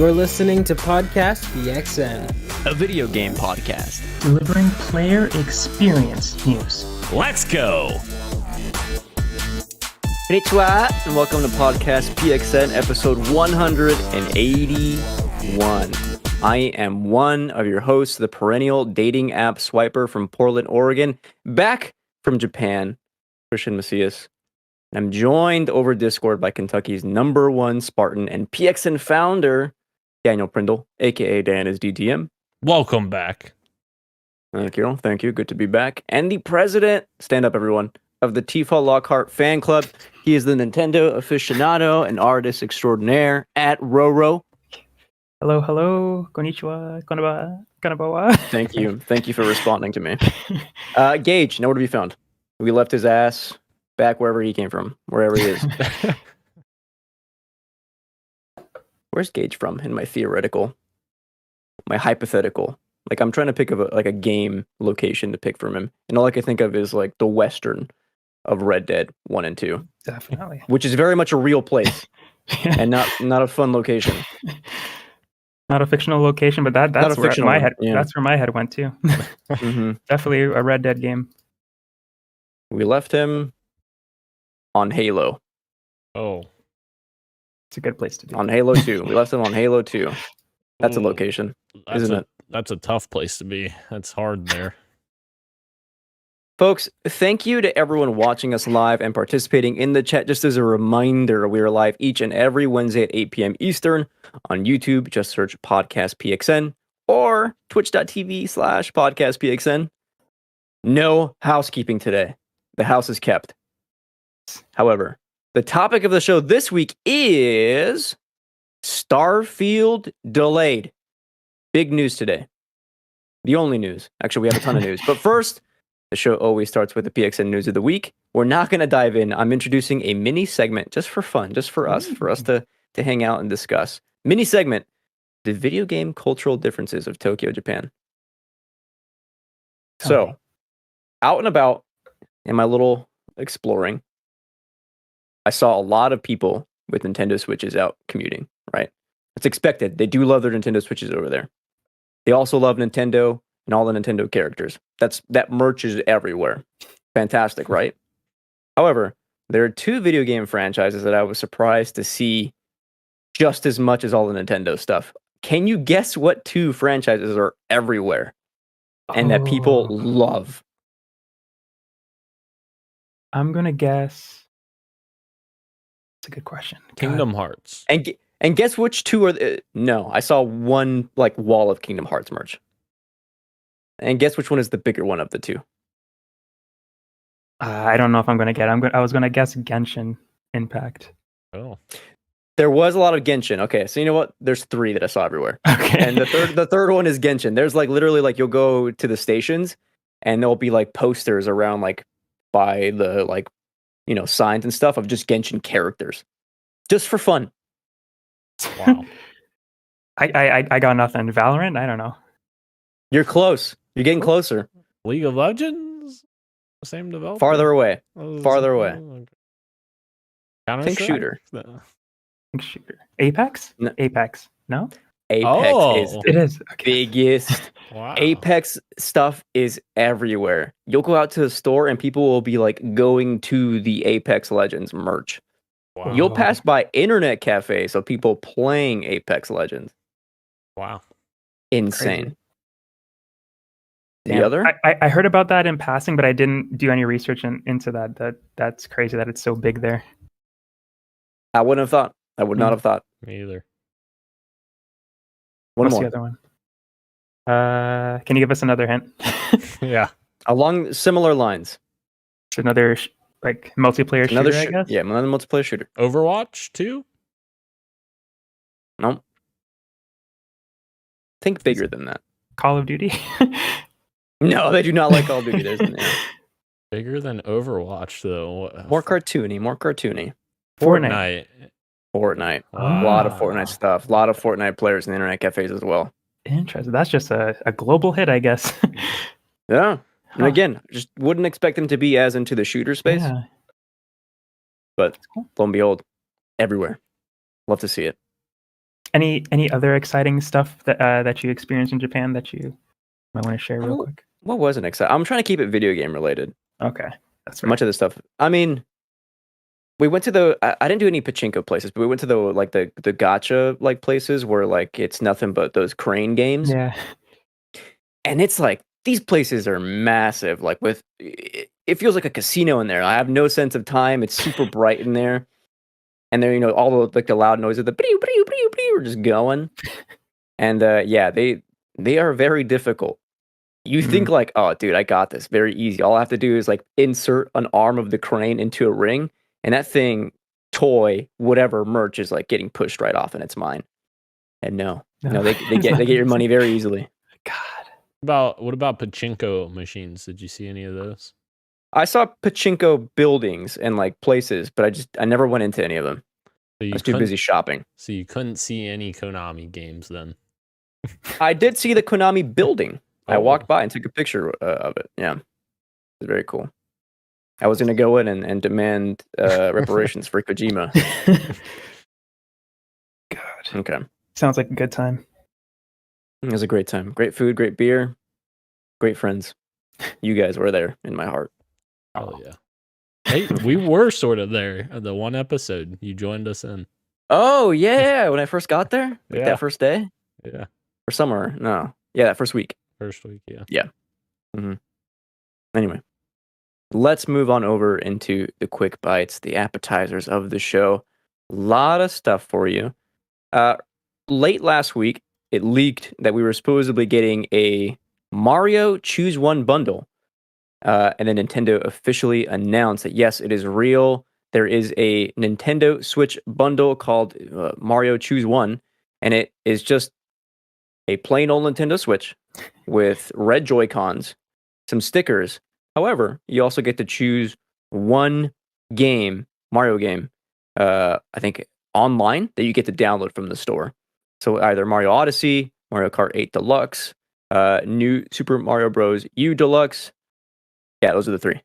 You're listening to Podcast PXN, a video game podcast delivering player experience news. Let's go! Konnichiwa, and welcome to Podcast PXN episode 181. I am one of your hosts, the perennial dating app swiper from Portland, Oregon, back from Japan, Christian Macias. And I'm joined over Discord by Kentucky's #1 Spartan and PXN founder, Daniel Prindle, aka Dan is DTM. Welcome back. Thank you. Good to be back. And the president, stand up everyone, of the Tifa Lockhart fan club. He is the Nintendo aficionado and artist extraordinaire at Roro. Hello, konnichiwa, konnichiwa. Thank you for responding to me. Gage, nowhere to be found. We left his ass back wherever he came from, wherever he is. Where's Gage from in my hypothetical? Like, I'm trying to pick a game location to pick from him, and all I can think of is like the western of Red Dead 1 and 2. Definitely. Which is very much a real place and not a fun location. Not a fictional location, but that's where my head. Yeah. That's where my head went to. Mm-hmm. Definitely a Red Dead game. We left him on Halo. Oh, it's a good place to be. On Halo 2. We left him on Halo 2. That's a location, isn't it? That's a tough place to be. That's hard there. Folks, thank you to everyone watching us live and participating in the chat. Just as a reminder, we are live each and every Wednesday at 8 p.m. Eastern on YouTube. Just search Podcast PXN or twitch.tv/Podcast PXN. No housekeeping today. The house is kept. However, the topic of the show this week is Starfield delayed. Big news today. The only news. Actually, we have a ton of news. But first, the show always starts with the PXN news of the week. We're not going to dive in. I'm introducing a mini segment just for fun, just for us to hang out and discuss. Mini segment, the video game cultural differences of Tokyo, Japan. So, out and about in my little exploring, I saw a lot of people with Nintendo Switches out commuting, right? It's expected. They do love their Nintendo Switches over there. They also love Nintendo and all the Nintendo characters. That merch is everywhere. Fantastic, right? However, there are two video game franchises that I was surprised to see just as much as all the Nintendo stuff. Can you guess what two franchises are everywhere and that people love? I'm gonna guess. It's a good question. Kingdom Hearts. And guess which two are no, I saw one like wall of Kingdom Hearts merch. And guess which one is the bigger one of the two? I don't know if I'm gonna get. I was gonna guess Genshin Impact. Oh, there was a lot of Genshin. Okay, so you know what? There's three that I saw everywhere. Okay, and the third one is Genshin. There's like literally like you'll go to the stations and there'll be like posters around like by the like signs and stuff of just Genshin characters, just for fun. Wow. I got nothing. Valorant? I don't know. You're close. You're getting closer. League of Legends? Same developer? Farther away. Think shooter. Shooter. Apex? No. Apex. No? Apex it is the biggest. Wow. Apex stuff is everywhere. You'll go out to the store and people will be like going to the Apex Legends merch. Wow. You'll pass by internet cafes of people playing Apex Legends. Wow. Insane. Crazy. The Damn. other? I heard about that in passing, but I didn't do any research into that. That's crazy that it's so big there. I wouldn't have thought. I would not have thought. Me either. What's the other one? Can you give us another hint? Yeah. Along similar lines. It's another like multiplayer shooter, I guess? Yeah, another multiplayer shooter. Overwatch 2? Nope. Think bigger than that. Call of Duty? No, they do not like Call of Duty. There's Bigger than Overwatch, though. More cartoony. Fortnite. Fortnite. Wow. A lot of Fortnite stuff. A lot of Fortnite players in the internet cafes as well. Interesting. That's just a global hit, I guess. Yeah. And again, just wouldn't expect them to be as into the shooter space. Yeah. But lo and behold, everywhere. Love to see it. Any other exciting stuff that you experienced in Japan that you might want to share real quick? What wasn't exciting? I'm trying to keep it video game related. Okay, that's fair. Much of the stuff. I mean, we went to I didn't do any pachinko places, but we went to the gacha like places where like it's nothing but those crane games. Yeah. And it's like these places are massive. Like it feels like a casino in there. I have no sense of time. It's super bright in there, and there all the like the loud noise of the are just going. And yeah, they are very difficult. You think like, oh, dude, I got this. Very easy. All I have to do is like insert an arm of the crane into a ring, and that thing, toy, whatever merch is like getting pushed right off, and it's mine. And no, they get your money very easily. God. What about pachinko machines? Did you see any of those? I saw pachinko buildings and like places, but I never went into any of them. So I was too busy shopping. So you couldn't see any Konami games then? I did see the Konami building. I Oh. walked by and took a picture of it. Yeah, it was very cool. I was going to go in and demand reparations for Kojima. God. Okay. Sounds like a good time. It was a great time. Great food, great beer, great friends. You guys were there in my heart. Oh yeah. Hey, we were sort of there. The one episode you joined us in. Oh, yeah. When I first got there? Like Yeah. that first day? Yeah. Or somewhere? No. Yeah, that first week. First week, yeah. Anyway, let's move on over into the quick bites, the appetizers of the show. A lot of stuff for you. Late last week, it leaked that we were supposedly getting a Mario Choose One bundle. And then Nintendo officially announced that, yes, it is real. There is a Nintendo Switch bundle called Mario Choose One. And it is just a plain old Nintendo Switch with red Joy-Cons, some stickers. However, you also get to choose one game, Mario game, I think online, that you get to download from the store. So either Mario Odyssey, Mario Kart 8 Deluxe, new Super Mario Bros. U Deluxe. Yeah, those are the three.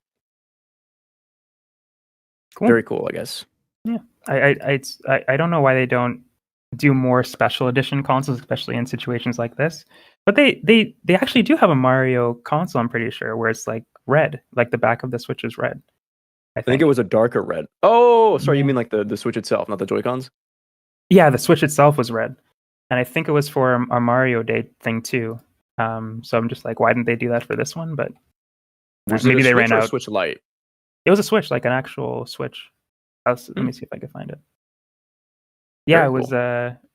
Cool. Very cool, I guess. Yeah. I don't know why they don't do more special edition consoles, especially in situations like this. But they actually do have a Mario console, I'm pretty sure, where it's like red, like the back of the Switch is red. I think it was a darker red. Oh, sorry, you mean like the Switch itself, not the Joy-Cons? Yeah, the Switch itself was red. And I think it was for a Mario Day thing too. So I'm just like, why didn't they do that for this one? But maybe they ran out. Switch Lite. It was a Switch, like an actual Switch. Let me see if I can find it. Yeah, Very it was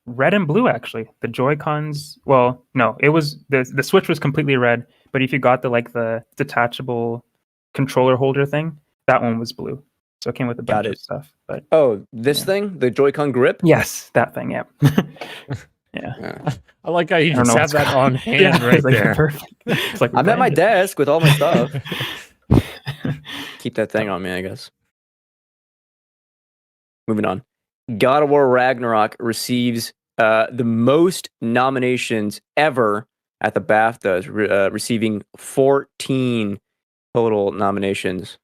red and blue actually. The Joy-Cons. Well, no, it was the Switch was completely red. But if you got the detachable controller holder thing, that one was blue. So it came with a bunch of stuff. But this thing, the Joy-Con grip. yes, that thing. Yeah. Yeah. I like how you I don't just know have what's that on hand Yeah, right it's like there. perfect. It's like I'm at my branded. desk with all my stuff. Keep that thing on me, I guess. Moving on. God of War Ragnarok receives the most nominations ever at the BAFTAs, receiving 14 total nominations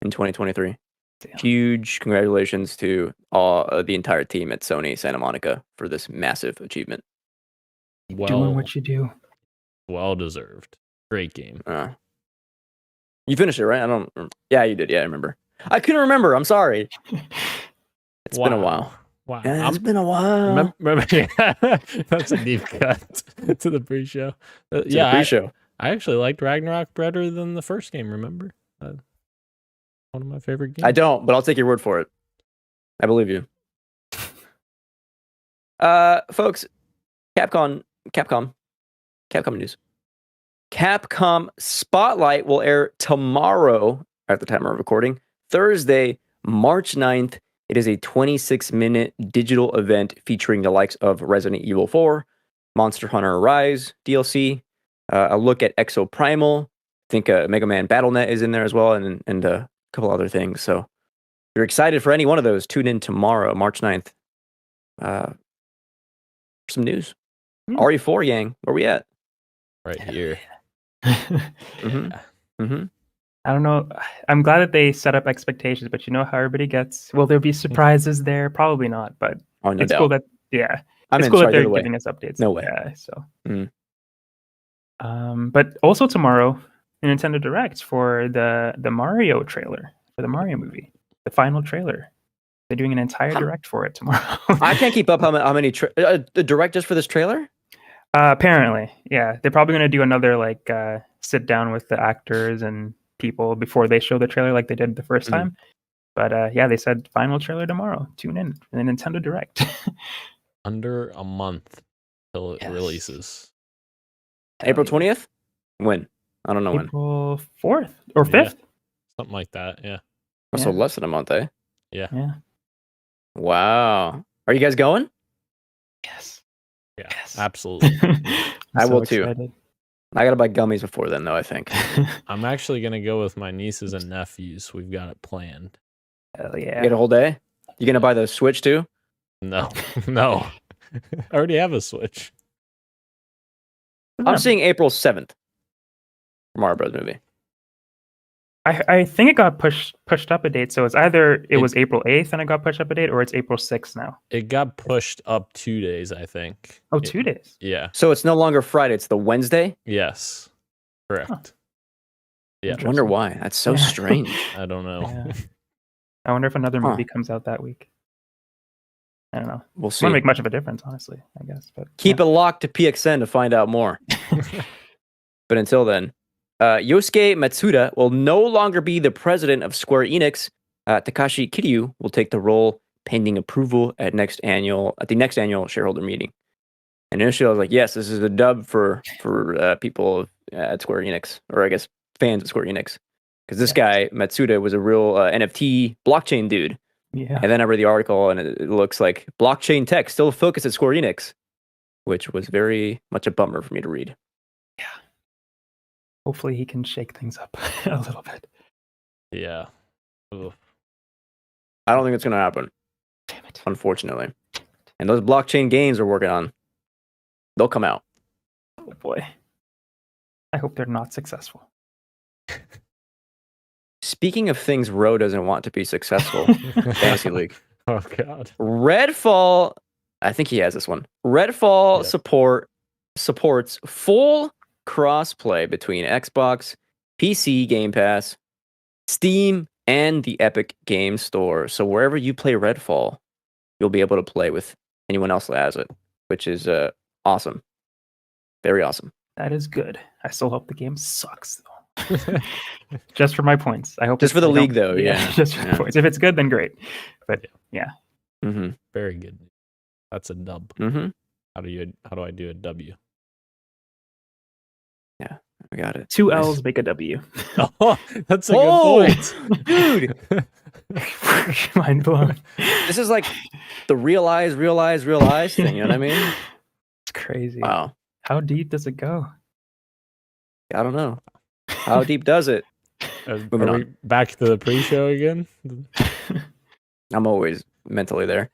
in 2023. Damn. Huge congratulations to the entire team at Sony Santa Monica for this massive achievement. Doing what you do. Well deserved. Great game. You finished it, right? I don't. Yeah, you did. Yeah, I remember. I couldn't remember. I'm sorry. It's been a while. Wow. Yeah, it's been a while. Remember, that's a deep cut to the pre-show. The pre-show. I actually liked Ragnarok better than the first game. Remember, one of my favorite games. I don't, but I'll take your word for it. I believe you. Folks, Capcom news. Capcom Spotlight will air tomorrow at the time of recording, Thursday, March 9th. It is a 26-minute digital event featuring the likes of Resident Evil 4, Monster Hunter Rise DLC, a look at Exo Primal. I think Mega Man BattleNet is in there as well, and a couple other things. So if you're excited for any one of those, tune in tomorrow, March 9th. For some news. RE4 Yang, where we at? Right here. I don't know. I'm glad that they set up expectations, but you know how everybody gets. Will there be surprises there? Probably not. But Oh, no it's doubt. cool that I'm it's in. cool Sorry, that the they're other way. giving us updates. No way. Yeah. So. Mm. But also tomorrow, a Nintendo Direct for the Mario trailer for the Mario movie, the final trailer. They're doing an entire direct for it tomorrow. I can't keep up how many the direct just for this trailer. Apparently, yeah, they're probably going to do another like sit down with the actors and people before they show the trailer, like they did the first time. But yeah, they said final trailer tomorrow. Tune in for the Nintendo Direct. Under a month till it Yes. releases. April 20th. When? I don't know when. April 4th or Yeah. 5th. Something like that, yeah. So Yeah. less than a month, eh? Yeah. Wow. Are you guys going? Yes. Yeah. Yes. Absolutely. I will too. Excited. I gotta buy gummies before then, though. I think. I'm actually gonna go with my nieces and nephews. We've got it planned. Hell You yeah. get a whole day. You gonna buy the Switch too? No. No. I already have a Switch. I'm seeing April 7th. Mario Bros. Movie. I think it got pushed up a date, so it's either it was April 8th and it got pushed up a date, or it's April 6th now. It got pushed up 2 days, I think. Oh, 2 days. Yeah. So it's no longer Friday. It's the Wednesday. Yes. Correct. Huh. Yeah. I wonder why. That's so Yeah. strange. I don't know. Yeah. I wonder if another movie comes out that week. I don't know. We'll It see. won't make much of a difference, honestly, I guess. But Keep it locked to PXN to find out more. But until then, Yosuke Matsuda will no longer be the president of Square Enix. Takashi Kiryu will take the role pending approval at the next annual shareholder meeting. And initially, I was like, "Yes, this is a dub for people at Square Enix, or I guess fans of Square Enix, because this guy Matsuda was a real NFT blockchain dude." yeah. And then I read the article, and it looks like blockchain tech still focused at Square Enix, which was very much a bummer for me to read. Hopefully he can shake things up a little bit. Yeah. Ugh. I don't think it's going to happen, Damn it. unfortunately. And those blockchain games we're working on, they'll come out. Oh boy. I hope they're not successful. Speaking of things Ro doesn't want to be successful, Fantasy League. Oh God. Redfall, I think he has this one. Redfall Yep. supports full crossplay between Xbox, PC Game Pass, Steam, and the Epic Game Store. So wherever you play Redfall, you'll be able to play with anyone else that has it, which is awesome. Very awesome. That is good. I still hope the game sucks though. Just for my points. I hope Just for the they don't- league, though, yeah. Just for the points. If it's good, then great. But yeah. Mm-hmm. Very good. That's a dub. Mm-hmm. How do I do a W? I got it. 2 Nice. L's make a W. Oh, that's a Oh, good point. dude. Mind blown. This is like the realize thing, you know what I mean? It's crazy. Wow. How deep does it go? I don't know. How deep does it? Moving Are on. we back to the pre-show again? I'm always mentally there.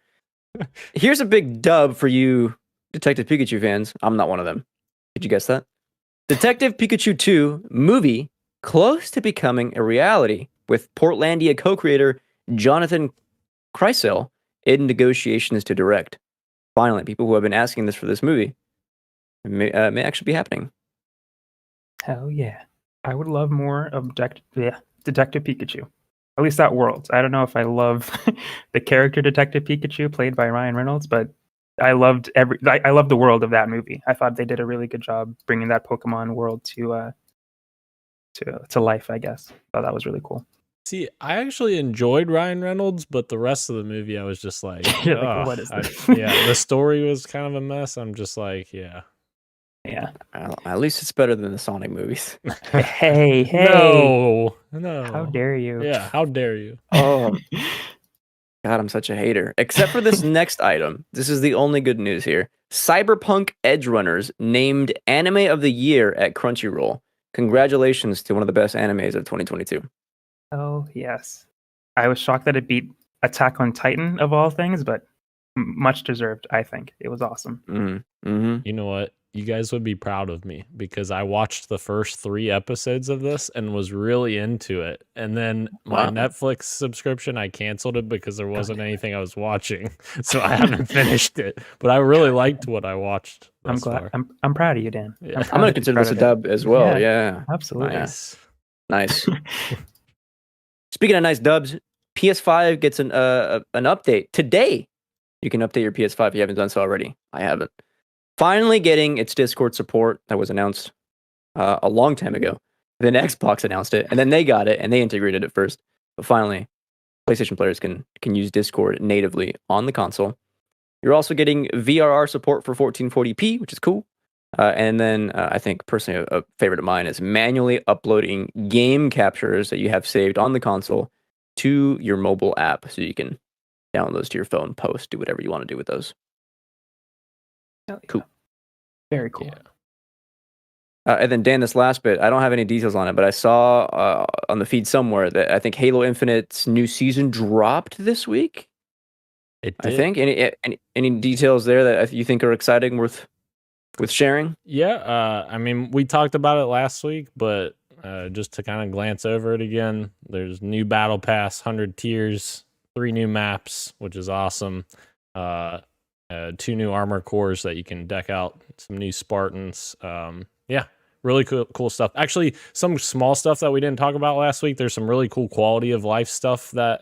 Here's a big dub for you Detective Pikachu fans. I'm not one of them. Did you guess that? Detective Pikachu 2 movie close to becoming a reality, with Portlandia co-creator Jonathan Kreisel in negotiations to direct. Finally, people who have been asking this for this movie may actually be happening. Hell yeah. I would love more of Detective Pikachu. At least that world. I don't know if I love the character Detective Pikachu played by Ryan Reynolds, but I loved the world of that movie. I thought they did a really good job bringing that Pokemon world to life, I guess. Thought that was really cool. See, I actually enjoyed Ryan Reynolds, but the rest of the movie, I was just like, You're like, "Ugh." what is this? Yeah, the story was kind of a mess. I'm just like, yeah. Yeah. At least it's better than the Sonic movies. Hey. No. How dare you? Yeah, how dare you? Oh, God, I'm such a hater. Except for this next item. This is the only good news here. Cyberpunk Edgerunners named Anime of the Year at Crunchyroll. Congratulations to one of the best animes of 2022. Oh, yes. I was shocked that it beat Attack on Titan of all things, but much deserved, I think. It was awesome. Mm-hmm. Mm-hmm. You know what? you guys would be proud of me because I watched the first 3 episodes of this and was really into it. And then my Wow. Netflix subscription, I canceled it because there wasn't anything I was watching. So I haven't finished it. But I really liked what I watched I'm thus glad. far. I'm proud of you, Dan. Yeah. I'm proud I'm gonna that you're consider proud this a of it. dub as well. Yeah. Absolutely. Nice. Nice. Speaking of nice dubs, PS5 gets an update today. You can update your PS5 if you haven't done so already. I haven't. Finally getting its Discord support that was announced a long time ago. Then Xbox announced it, and then they got it, and they integrated it first. But finally, PlayStation players can use Discord natively on the console. You're also getting VRR support for 1440p, which is cool. And then I think personally a favorite of mine is manually uploading game captures that you have saved on the console to your mobile app, so you can download those to your phone, post, do whatever you want to do with those. Cool. Very cool. Yeah. And then Dan, this last bit, I don't have any details on it, but I saw on the feed somewhere that I think Halo Infinite's new season dropped this week. It did. I think any details there that you think are exciting, worth sharing? Yeah, I mean, we talked about it last week, but just to kind of glance over it again, there's new battle pass, 100 tiers, 3 new maps, which is awesome. 2 new armor cores that you can deck out, some new Spartans. Yeah, really cool stuff. Actually, some small stuff that we didn't talk about last week. There's some really cool quality of life stuff that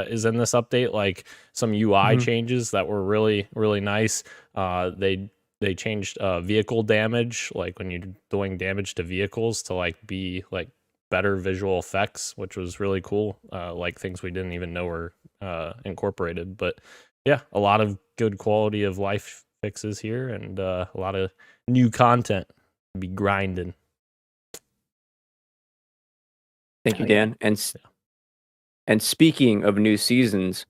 is in this update, like some UI changes that were really, really nice. They changed vehicle damage, like when you're doing damage to vehicles, to like be like better visual effects, which was really cool. Like things we didn't even know were incorporated. But yeah, a lot of good quality of life fixes here, and a lot of new content to be grinding. Thank you, Dan. And speaking of new seasons,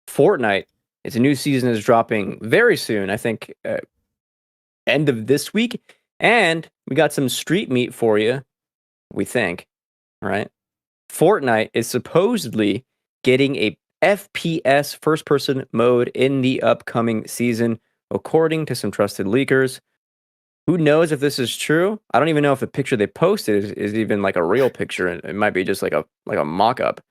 Fortnite, its new season is dropping very soon. I think end of this week, and we got some street meat for you. We think, right? Fortnite is supposedly getting a FPS first-person mode in the upcoming season, according to some trusted leakers. Who knows if this is true? I don't even know if the picture they posted is even like a real picture. It might be just like a mock-up.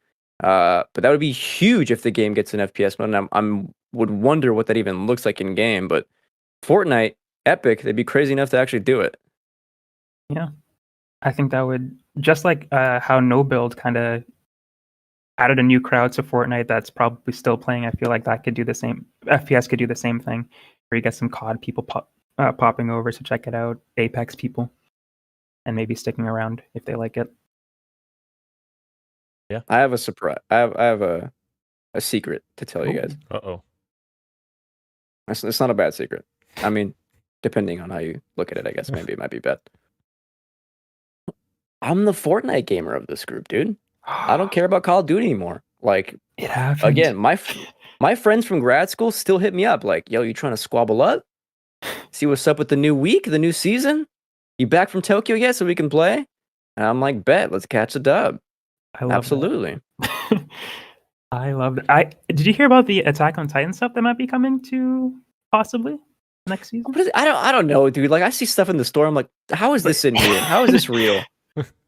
But that would be huge if the game gets an FPS mode. And I would wonder what that even looks like in game. But Fortnite, Epic, they'd be crazy enough to actually do it. Yeah, I think that would, just like how No Build kind of added a new crowd to Fortnite that's probably still playing. I feel like that could do the same. FPS could do the same thing, where you get some COD people popping over to check it out, Apex people, and maybe sticking around if they like it. Yeah, I have a surprise. I have a secret to tell you guys. Uh-oh. It's not a bad secret. I mean, depending on how you look at it, I guess maybe it might be bad. I'm the Fortnite gamer of this group, dude. I don't care about Call of Duty anymore. Like, It happens. again, my friends from grad school still hit me up like, yo, you trying to squabble up? See what's up with the new week, the new season? You back from Tokyo yet so we can play? And I'm like, bet, let's catch a dub. I love Absolutely. that. I love that. Did you hear about the Attack on Titan stuff that might be coming to possibly next season? What is it? I don't know, dude. Like, I see stuff in the store. I'm like, how is this in here? How is this real?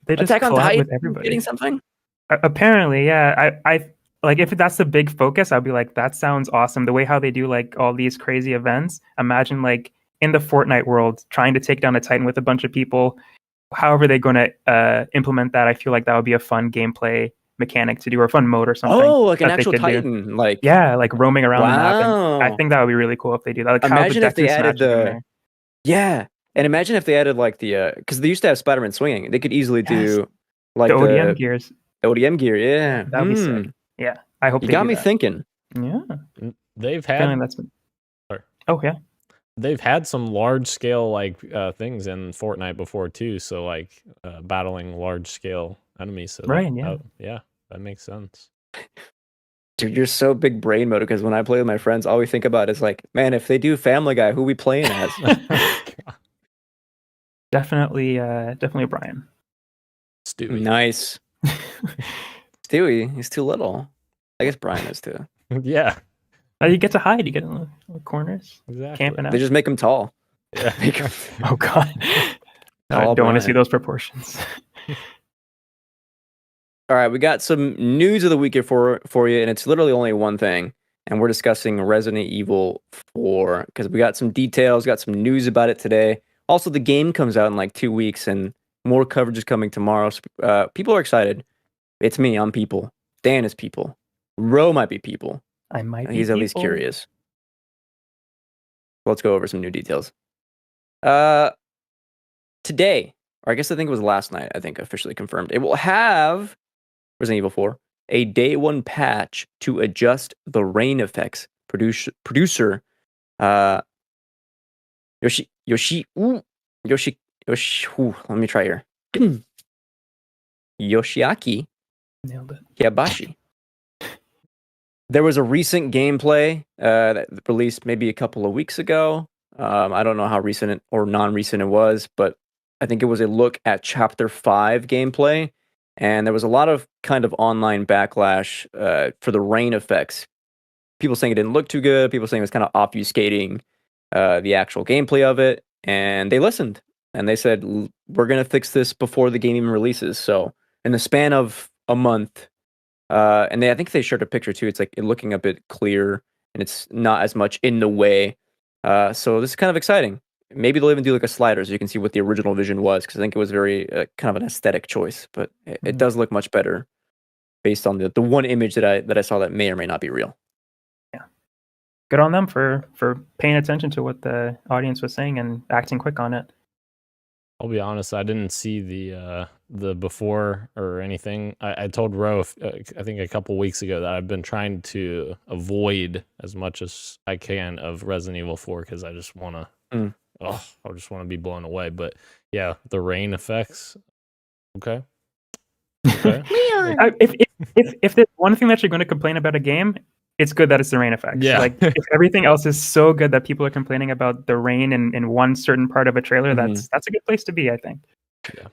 They just Attack on collab Titan with everybody. getting something? Apparently, yeah. I like, if that's the big focus, I'd be like, that sounds awesome. The way how they do like all these crazy events. Imagine like in the Fortnite world trying to take down a Titan with a bunch of people. However they're going to implement that, I feel like that would be a fun gameplay mechanic to do, or a fun mode or something. Oh, like an that they actual could do. Titan, like Yeah, like roaming around the map. And wow. I think that would be really cool if they do that. Like Imagine how if they added Deku Smash is in there. yeah, and imagine if they added like the because they used to have Spider-Man swinging. They could easily do like the ODM gears. ODM gear. Yeah, That'd be sick. Yeah, I hope You they got do me that. thinking. Yeah, They've apparently had that's been... Sorry. Oh yeah, they've had some large scale like things in Fortnite before too. So like battling large scale enemies. So right. Yeah, yeah, that makes sense. Dude, you're so big brain mode because when I play with my friends, all we think about is like, man, if they do Family Guy, who we playing as? definitely Brian. Stewie. Nice. Stewie, he's too little. I guess Brian is too. Yeah, You get to hide. You get in the corners, exactly. camping out. They just make him tall. Oh god. I All don't want to see Brian. those proportions. All right, we got some news of the week here for you, and it's literally only one thing. And we're discussing Resident Evil 4 because we got some details, got some news about it today. Also, the game comes out in like 2 weeks, and more coverage is coming tomorrow. So, people are excited. It's me, I'm people. Dan is people. Ro might be people. I might be He's at least people. curious. Let's go over some new details. Today, or I guess I think it was last night, I think officially confirmed, it will have Resident Evil 4, a day one patch to adjust the rain effects. Producer Yoshi, let me try here. Yoshiaki Nailed it. Hibashi. There was a recent gameplay that released maybe a couple of weeks ago. I don't know how recent or non-recent it was, but I think it was a look at Chapter 5 gameplay. And there was a lot of kind of online backlash for the rain effects. People saying it didn't look too good. People saying it was kind of obfuscating the actual gameplay of it. And they listened. And they said, we're going to fix this before the game even releases. So in the span of a month, and I think they shared a picture too. It's like looking a bit clear and it's not as much in the way. So this is kind of exciting. Maybe they'll even do like a slider so you can see what the original vision was, because I think it was very kind of an aesthetic choice, but it does look much better based on the one image that I saw that may or may not be real. Yeah, good on them for paying attention to what the audience was saying and acting quick on it. I'll be honest, I didn't see the before or anything. I told Ro, I think a couple weeks ago, that I've been trying to avoid as much as I can of Resident Evil 4 because I just want to, I just want to be blown away. But yeah, the rain effects. Okay. If there's one thing that you're going to complain about a game, it's good that it's the rain effects. Yeah. Like if everything else is so good that people are complaining about the rain in one certain part of a trailer, that's a good place to be, I think. Yeah.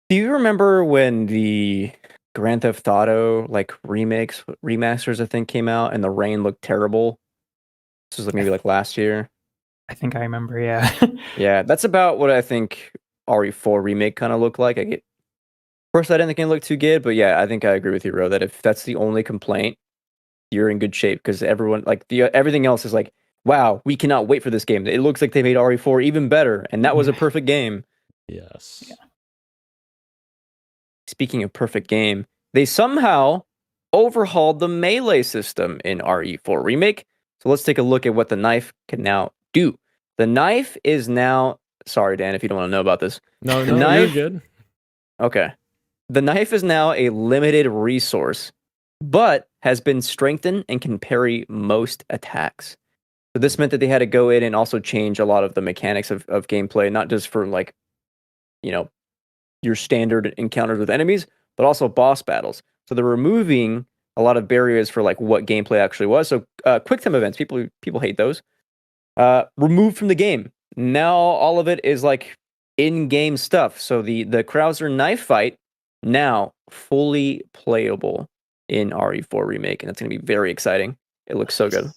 Do you remember when the Grand Theft Auto like remasters I think came out and the rain looked terrible? This was like maybe like last year. I think I remember, yeah. Yeah, that's about what I think RE4 remake kind of looked like. First, I didn't think it looked too good, but yeah, I think I agree with you, Ro, that if that's the only complaint, you're in good shape because everyone like everything else is like, wow, we cannot wait for this game. It looks like they made RE4 even better, and that was a perfect game. Yes. Yeah. Speaking of perfect game, they somehow overhauled the melee system in RE4 Remake. So let's take a look at what the knife can now do. The knife is now... Sorry, Dan, if you don't want to know about this. No, you're good. Okay. The knife is now a limited resource, but has been strengthened and can parry most attacks. So this meant that they had to go in and also change a lot of the mechanics of gameplay, not just for like, your standard encounters with enemies, but also boss battles. So they're removing a lot of barriers for like what gameplay actually was. So quick time events, people hate those. Removed from the game. Now all of it is like in-game stuff. So the Krauser knife fight now fully playable in RE4 Remake, and it's going to be very exciting. It looks so good.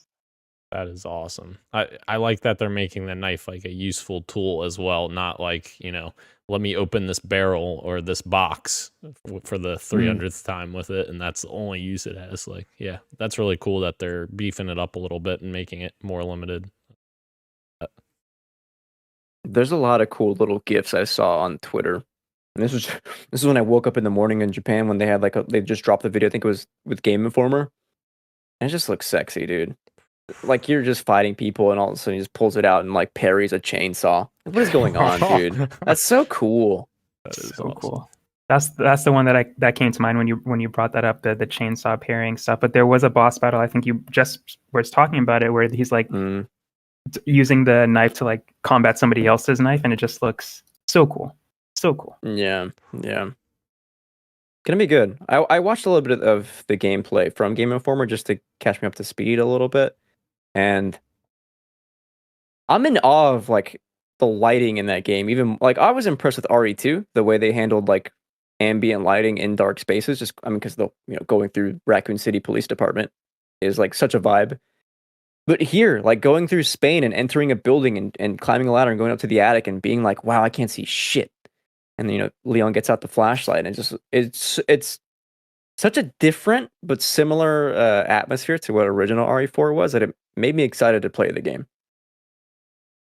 That is awesome. I like that they're making the knife like a useful tool as well, not like, let me open this barrel or this box for the 300th time with it, and that's the only use it has. Like, yeah, that's really cool that they're beefing it up a little bit and making it more limited. There's a lot of cool little GIFs I saw on Twitter. And this is when I woke up in the morning in Japan when they had they just dropped the video. I think it was with Game Informer. And it just looks sexy, dude. Like you're just fighting people and all of a sudden he just pulls it out and like parries a chainsaw. What is going on, dude? That's so cool. That is so awesome. Cool. That's the one that came to mind when you brought that up, the chainsaw parrying stuff. But there was a boss battle, I think you just was talking about it, where he's like using the knife to like combat somebody else's knife, and it just looks so cool. So cool. Yeah. Gonna be good. I watched a little bit of the gameplay from Game Informer just to catch me up to speed a little bit. And I'm in awe of like the lighting in that game. Even like I was impressed with RE2, the way they handled like ambient lighting in dark spaces. Just because going through Raccoon City Police Department is like such a vibe. But here, like going through Spain and entering a building and climbing a ladder and going up to the attic and being like, wow, I can't see shit. And then, Leon gets out the flashlight and it's such a different but similar atmosphere to what original RE4 was that it made me excited to play the game.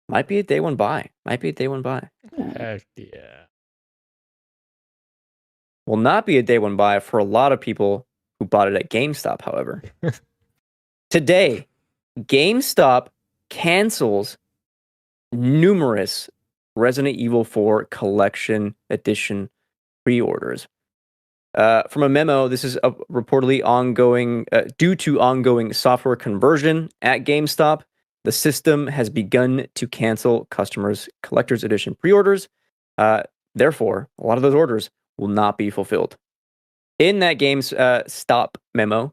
Might be a day one buy. Heck yeah. Will not be a day one buy for a lot of people who bought it at GameStop, however. Today, GameStop cancels numerous Resident Evil 4 Collection Edition pre-orders. From a memo, this is reportedly ongoing due to ongoing software conversion at GameStop. The system has begun to cancel customers' collector's edition pre-orders. Therefore, a lot of those orders will not be fulfilled. In that GameStop memo,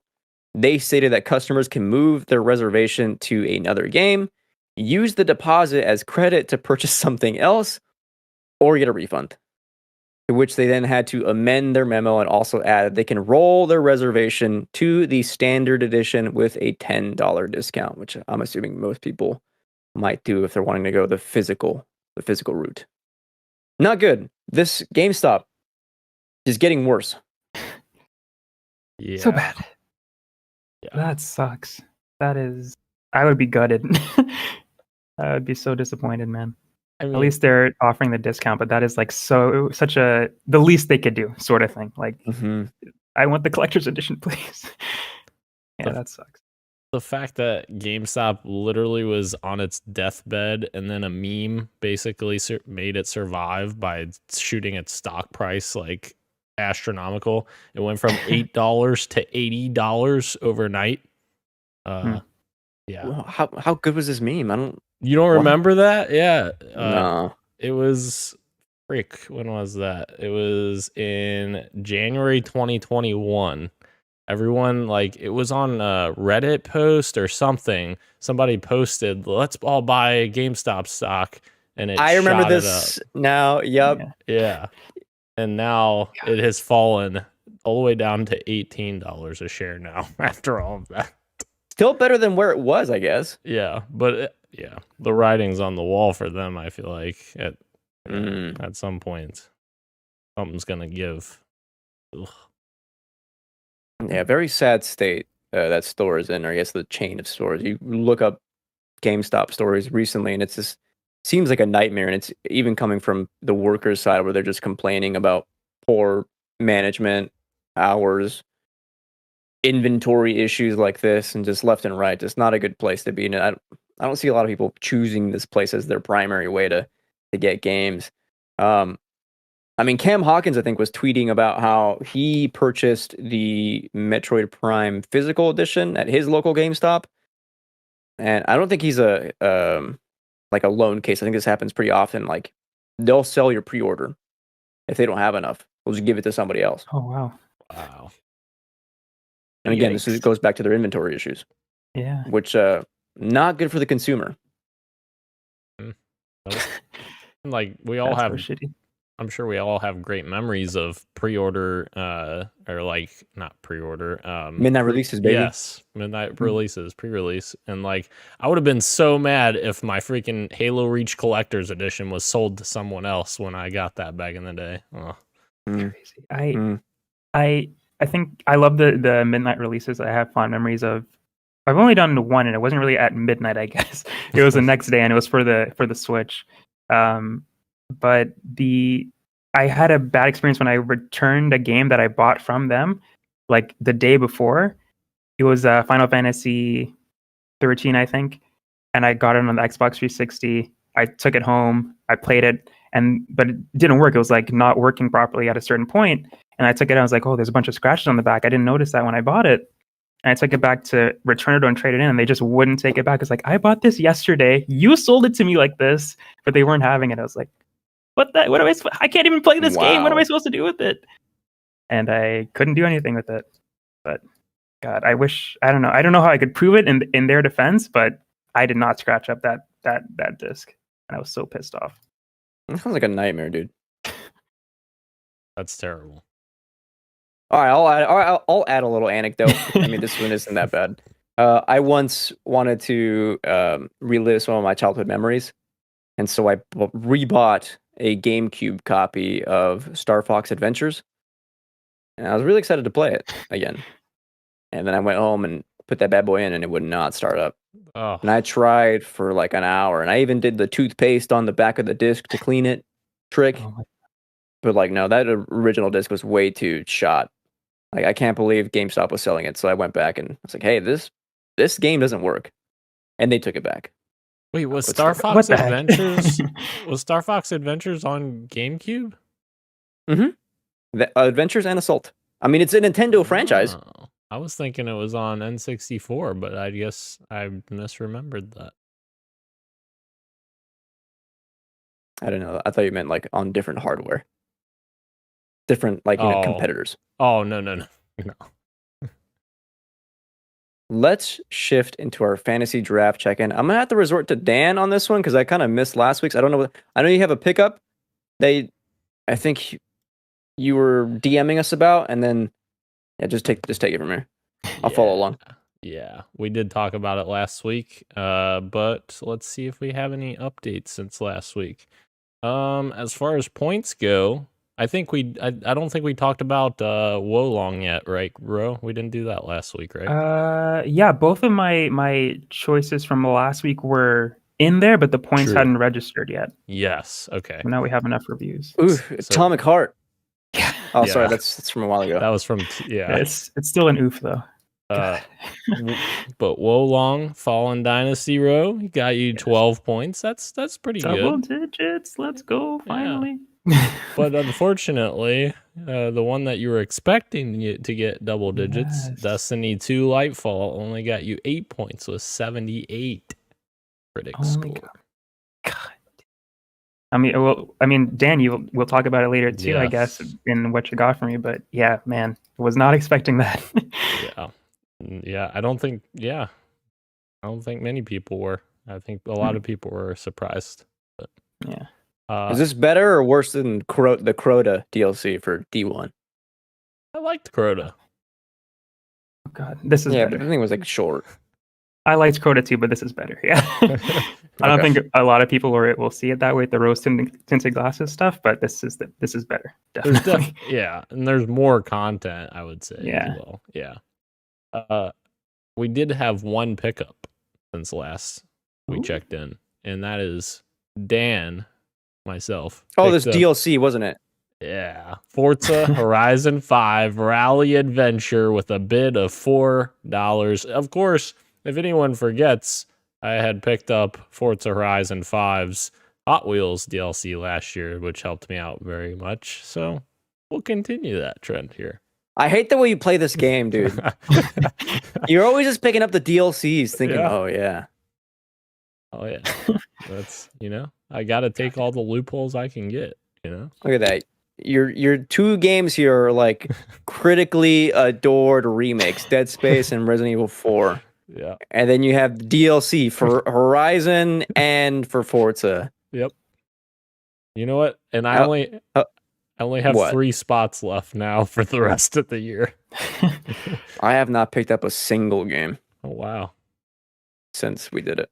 they stated that customers can move their reservation to another game, use the deposit as credit to purchase something else, or get a refund. To which they then had to amend their memo and also add they can roll their reservation to the standard edition with a $10 discount, which I'm assuming most people might do if they're wanting to go the physical route. Not good. This GameStop is getting worse. Yeah. So bad. Yeah. That sucks. I would be gutted. I would be so disappointed, man. I mean, At least they're offering the discount, but that is like the least they could do sort of thing. Like, I want the collector's edition, please. Yeah, that sucks. the fact that GameStop literally was on its deathbed and then a meme basically made it survive by shooting its stock price like astronomical. It went from $8 to $80 overnight. Yeah. Well, how good was this meme? You don't remember that? Yeah. No. It was when was that? It was in January 2021. Everyone, like, it was on a Reddit post or something. Somebody posted, let's all buy GameStop stock. And I remember this now. Yep. Yeah. And now it has fallen all the way down to $18 a share now after all of that. Still better than where it was, I guess. Yeah. But the writing's on the wall for them, I feel like, at some point. Something's going to give. Ugh. Yeah, very sad state that store is in, or I guess the chain of stores. You look up GameStop stories recently, and it's just seems like a nightmare. And it's even coming from the workers' side, where they're just complaining about poor management, hours, inventory issues like this, and just left and right. Just not a good place to be in. I don't see a lot of people choosing this place as their primary way to get games. I mean, Cam Hawkins, I think, was tweeting about how he purchased the Metroid Prime physical edition at his local GameStop. And I don't think he's a lone case. I think this happens pretty often. Like, they'll sell your pre-order if they don't have enough. They'll just give it to somebody else. Oh, wow. Wow. And again, this goes back to their inventory issues. Yeah. Which, not good for the consumer. Like, we all have... shitty. I'm sure we all have great memories of pre-order, or like not pre-order, midnight releases, baby. Yes, midnight releases, pre-release, and like I would have been so mad if my freaking Halo Reach Collector's Edition was sold to someone else when I got that back in the day. Oh. Crazy. I think I love the midnight releases. I have fond memories of. I've only done one, and it wasn't really at midnight. I guess it was the next day, and it was for the Switch. But I had a bad experience when I returned a game that I bought from them, like the day before. It was Final Fantasy 13, I think, and I got it on the Xbox 360. I took it home, I played it, but it didn't work. It was like not working properly at a certain point, and I took it. I was like, oh, there's a bunch of scratches on the back. I didn't notice that when I bought it. And I took it back to return it and trade it in, and they just wouldn't take it back. It's like, I bought this yesterday. You sold it to me like this, but they weren't having it. I was like, what am I can't even play this game. What am I supposed to do with it? And I couldn't do anything with it. But God, I don't know how I could prove it in their defense, but I did not scratch up that disc. And I was so pissed off. That sounds like a nightmare, dude. That's terrible. All right, I'll add a little anecdote. I mean, this one isn't that bad. I once wanted to relive some of my childhood memories, and so I rebought a GameCube copy of Star Fox Adventures, and I was really excited to play it again. And then I went home and put that bad boy in, and it would not start up. Oh, And I tried for like an hour, and I even did the toothpaste on the back of the disc to clean it trick. Oh my- But like, no, that original disc was way too shot. Like, I can't believe GameStop was selling it. So I went back and I was like, hey, this game doesn't work. And they took it back. wait, was What's Star the- What Fox the heck? Adventures was Star Fox Adventures on GameCube? The Adventures and Assault. I mean, it's a Nintendo franchise. Oh, I was thinking it was on N64, but I guess I misremembered that. I don't know. I thought you meant like on different hardware. Different, like, Oh. competitors. Oh, no. No. Let's shift into our fantasy draft check-in. I'm going to have to resort to Dan on this one because I kind of missed last week's. I don't know. I know you have a pickup. I think you were DMing us about, and then just take it from here. I'll follow along. Yeah, we did talk about it last week, but let's see if we have any updates since last week. As far as points go, I don't think we talked about Wolong yet, right, Ro? We didn't do that last week, right? Yeah, both of my choices from last week were in there, but the points True. hadn't registered yet. Yes. Okay. Now we have enough reviews. Ooh, So- Atomic Heart. Oh, sorry, Yeah. that's from a while ago. That was from yeah. It's still an oof though. But Wolong Fallen Dynasty Row got you 12 points. That's pretty Double good. digits. Let's go finally. But unfortunately, the one that you were expecting to get double digits, Yes. Destiny 2 Lightfall, only got you 8 points with 78 critic Oh my score. God. I mean, Dan, we'll talk about it later too, I guess, Yes. in what you got for me. But yeah, man, was not expecting that. Yeah. I don't think many people were. I think a lot of people were surprised. But, Yeah. Is this better or worse than the Crota DLC for D1? I liked Crota. Oh God, this is Yeah, better. but the thing was like short. I liked Crota too, but this is better. Yeah. I don't Okay. think a lot of people will see it that way, the rose tinted glasses stuff, but this is better. There's Definitely. and there's more content, I would say. Yeah. As well. Yeah. We did have one pickup since last we Ooh. checked in, and that is Dan, myself. Oh, this picked up- DLC, wasn't it? Yeah. Forza Horizon 5 Rally Adventure with a bid of $4. Of course, if anyone forgets, I had picked up Forza Horizon 5's Hot Wheels DLC last year, which helped me out very much. So we'll continue that trend here. I hate the way you play this game, dude. You're always just picking up the DLCs thinking, Yeah. oh, yeah. Oh, yeah. That's, I got to take all the loopholes I can get, Look at that. Your two games here are like critically adored remakes, Dead Space and Resident Evil 4. Yeah. And then you have DLC for Horizon and for Forza. Yep. You know what? And I only have what? 3 spots left now for the rest of the year. I have not picked up a single game Oh, wow. since we did it.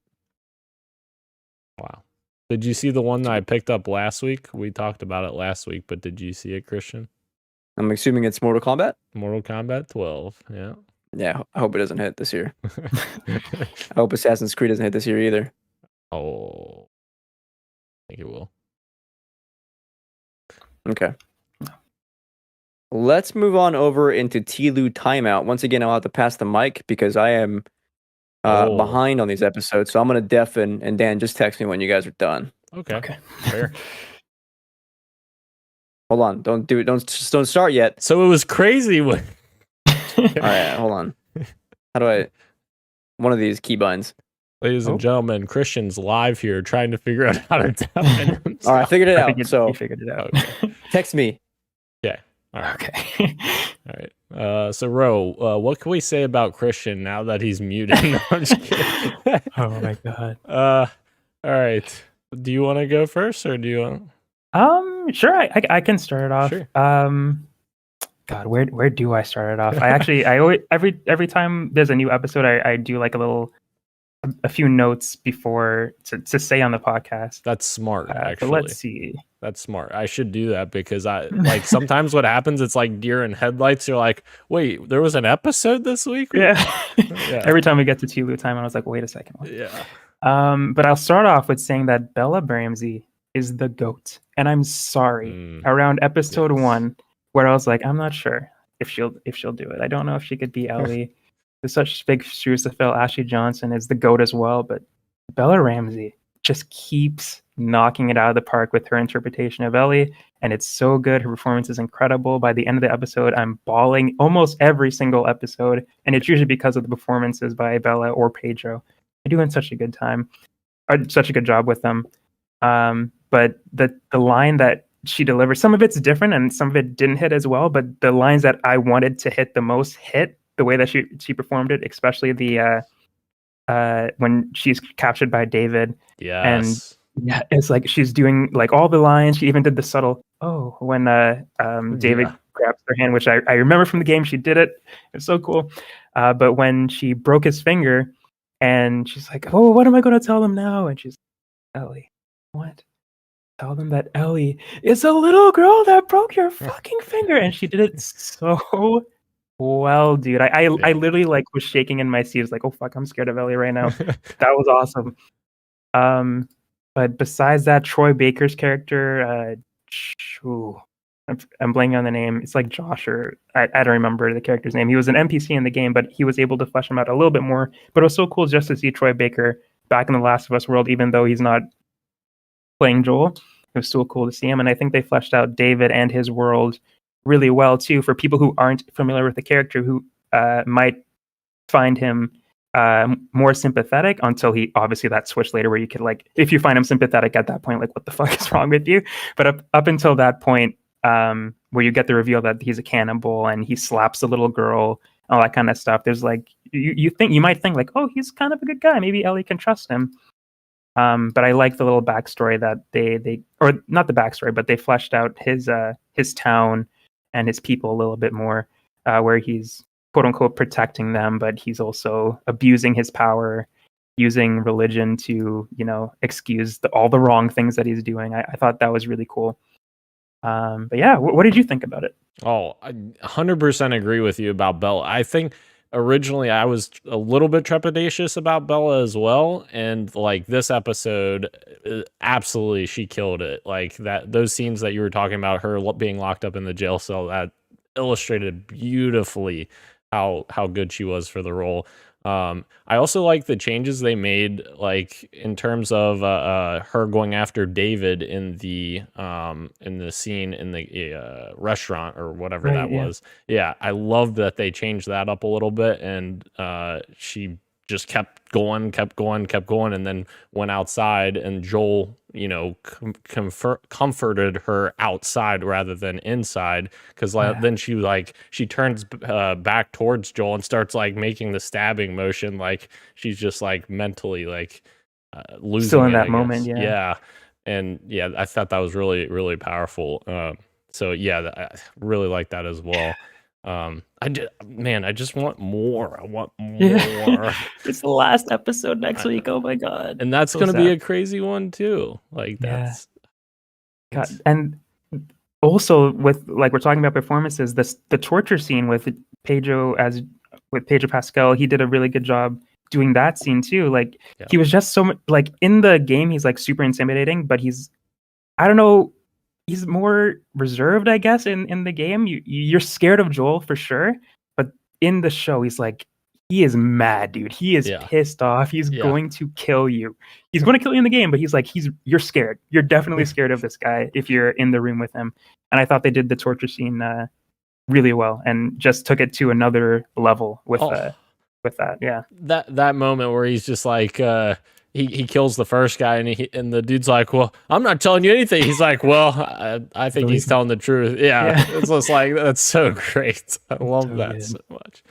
Wow. Did you see the one that I picked up last week? We talked about it last week, but did you see it, Christian? I'm assuming it's Mortal Kombat. Mortal Kombat 12. Yeah. Yeah, I hope it doesn't hit this year. I hope Assassin's Creed doesn't hit this year either. Oh. I think it will. Okay. Let's move on over into Tlu Timeout. Once again, I'll have to pass the mic because I am behind on these episodes. So I'm going to deafen, and Dan, just text me when you guys are done. Okay. Fair. Hold on. Don't start yet. So it was crazy when All right, hold on. How do I... One of these keybinds. Ladies and gentlemen, Christian's live here trying to figure out how to tap in. All right, I figured it I out. think So you figured it out. Okay. text me. All right. Okay. All right. So, Ro, what can we say about Christian now that he's muted? No, I'm just kidding. Oh my God. All right. Do you want to go first, or do you want? Sure. I can start it off. Sure. God, where do I start it off? I actually I always every time there's a new episode, I do like a few notes before to say on the podcast. That's smart, But actually. let's see. That's smart. I should do that because I like sometimes what happens, it's like deer in headlights. You're like, wait, there was an episode this week? Yeah. Yeah. Every time we get to Tulu time, I was like, wait a second. What? Yeah. But I'll start off with saying that Bella Ramsey is the GOAT. And I'm sorry. Around episode 1, where I was like, I'm not sure if she'll do it. I don't know if she could be Ellie. There's such big shoes to fill. Ashley Johnson is the GOAT as well, but Bella Ramsey just keeps knocking it out of the park with her interpretation of Ellie, and it's so good. Her performance is incredible. By the end of the episode, I'm bawling almost every single episode, and it's usually because of the performances by Bella or Pedro. They're doing such a good time, or such a good job with them. But the line that she delivers, some of it's different and some of it didn't hit as well, but the lines that I wanted to hit the most hit the way that she performed it, especially the when she's captured by David. Yes. And yeah, it's like she's doing like all the lines. She even did the subtle when David grabs her hand, which I remember from the game. She did it. It's so cool. But when she broke his finger and she's like, oh, what am I going to tell them now? And she's like, Ellie, what? Tell them that Ellie is a little girl that broke your fucking finger. And she did it so well, dude. I literally like was shaking in my seat. I was like, oh fuck, I'm scared of Ellie right now. That was awesome. But besides that, Troy Baker's character, I'm blanking on the name. It's like Josh, or I don't remember the character's name. He was an NPC in the game, but he was able to flesh him out a little bit more. But it was so cool just to see Troy Baker back in the Last of Us world, even though he's not playing Joel. It was still cool to see him, and I think they fleshed out David and his world really well too. For people who aren't familiar with the character, who might find him more sympathetic, until he obviously that switch later where you could like, if you find him sympathetic at that point, like what the fuck is wrong with you? But up until that point, where you get the reveal that he's a cannibal and he slaps the little girl, all that kind of stuff, there's like you might think like, oh, he's kind of a good guy, maybe Ellie can trust him. But I like the little backstory that they or not the backstory, but they fleshed out his town and his people a little bit more, where he's quote unquote protecting them, but he's also abusing his power, using religion to, excuse all the wrong things that he's doing. I thought that was really cool. But yeah, what did you think about it? Oh, I 100% agree with you about Bella. I think originally I was a little bit trepidatious about Bella as well, and like this episode, absolutely she killed it. Like those scenes that you were talking about, her being locked up in the jail cell, that illustrated beautifully how good she was for the role. I also like the changes they made, like in terms of her going after David in the scene in the restaurant or whatever that was. Yeah, I love that they changed that up a little bit, and she just kept going, and then went outside, and Joel, comforted her outside rather than inside, because then she turns back towards Joel and starts like making the stabbing motion, like she's just like mentally like losing still in it, that moment. Yeah, and yeah, I thought that was really, really powerful. So yeah, I really like that as well. I just want more. I want more. Yeah. It's the last episode next week. Oh my god! And that's so gonna sad. Be a crazy one too. Like that's God. And also with like we're talking about performances, the torture scene with Pedro Pascal, he did a really good job doing that scene too. Like he was just so much like in the game, he's like super intimidating, but I don't know. He's more reserved, I guess, in the game. You're scared of Joel for sure, but in the show, he is mad, dude. He is pissed off. He's going to kill you. He's going to kill you in the game, but you're scared. You're definitely scared of this guy if you're in the room with him. And I thought they did the torture scene really well, and just took it to another level with that. Yeah, that moment where he's just like. He kills the first guy, and the dude's like, well, I'm not telling you anything. He's like, well, I think he's telling the truth. Yeah. It's just like, that's so great. I love that good. So much.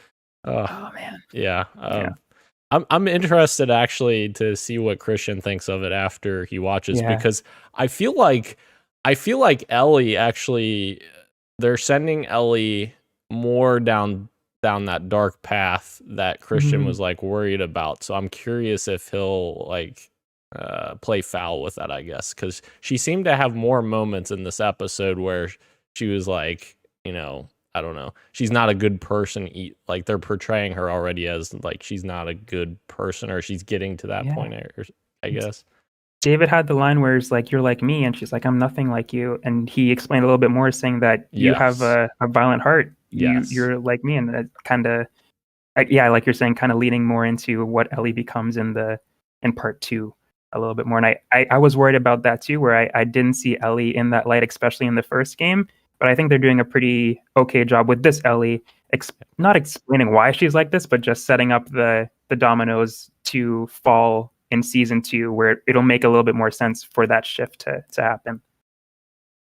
Oh man. Yeah. I'm interested actually to see what Christian thinks of it after he watches, because I feel like Ellie actually, they're sending Ellie more down that dark path that Christian Mhm. was like worried about. So I'm curious if he'll like play foul with that, I guess, because she seemed to have more moments in this episode where she was like, I don't know, she's not a good person. Like they're portraying her already as like she's not a good person, or she's getting to that Yeah. point, I guess. David had the line where it's like, "You're like me," and she's like, "I'm nothing like you." And he explained a little bit more, saying that you have Yes. a violent heart. Yes. You're like me, and that kind of, yeah, like you're saying, kind of leading more into what Ellie becomes in part 2 a little bit more. And I was worried about that too, where I didn't see Ellie in that light, especially in the first game. But I think they're doing a pretty okay job with this Ellie, not explaining why she's like this, but just setting up the dominoes to fall in season 2, where it'll make a little bit more sense for that shift to happen.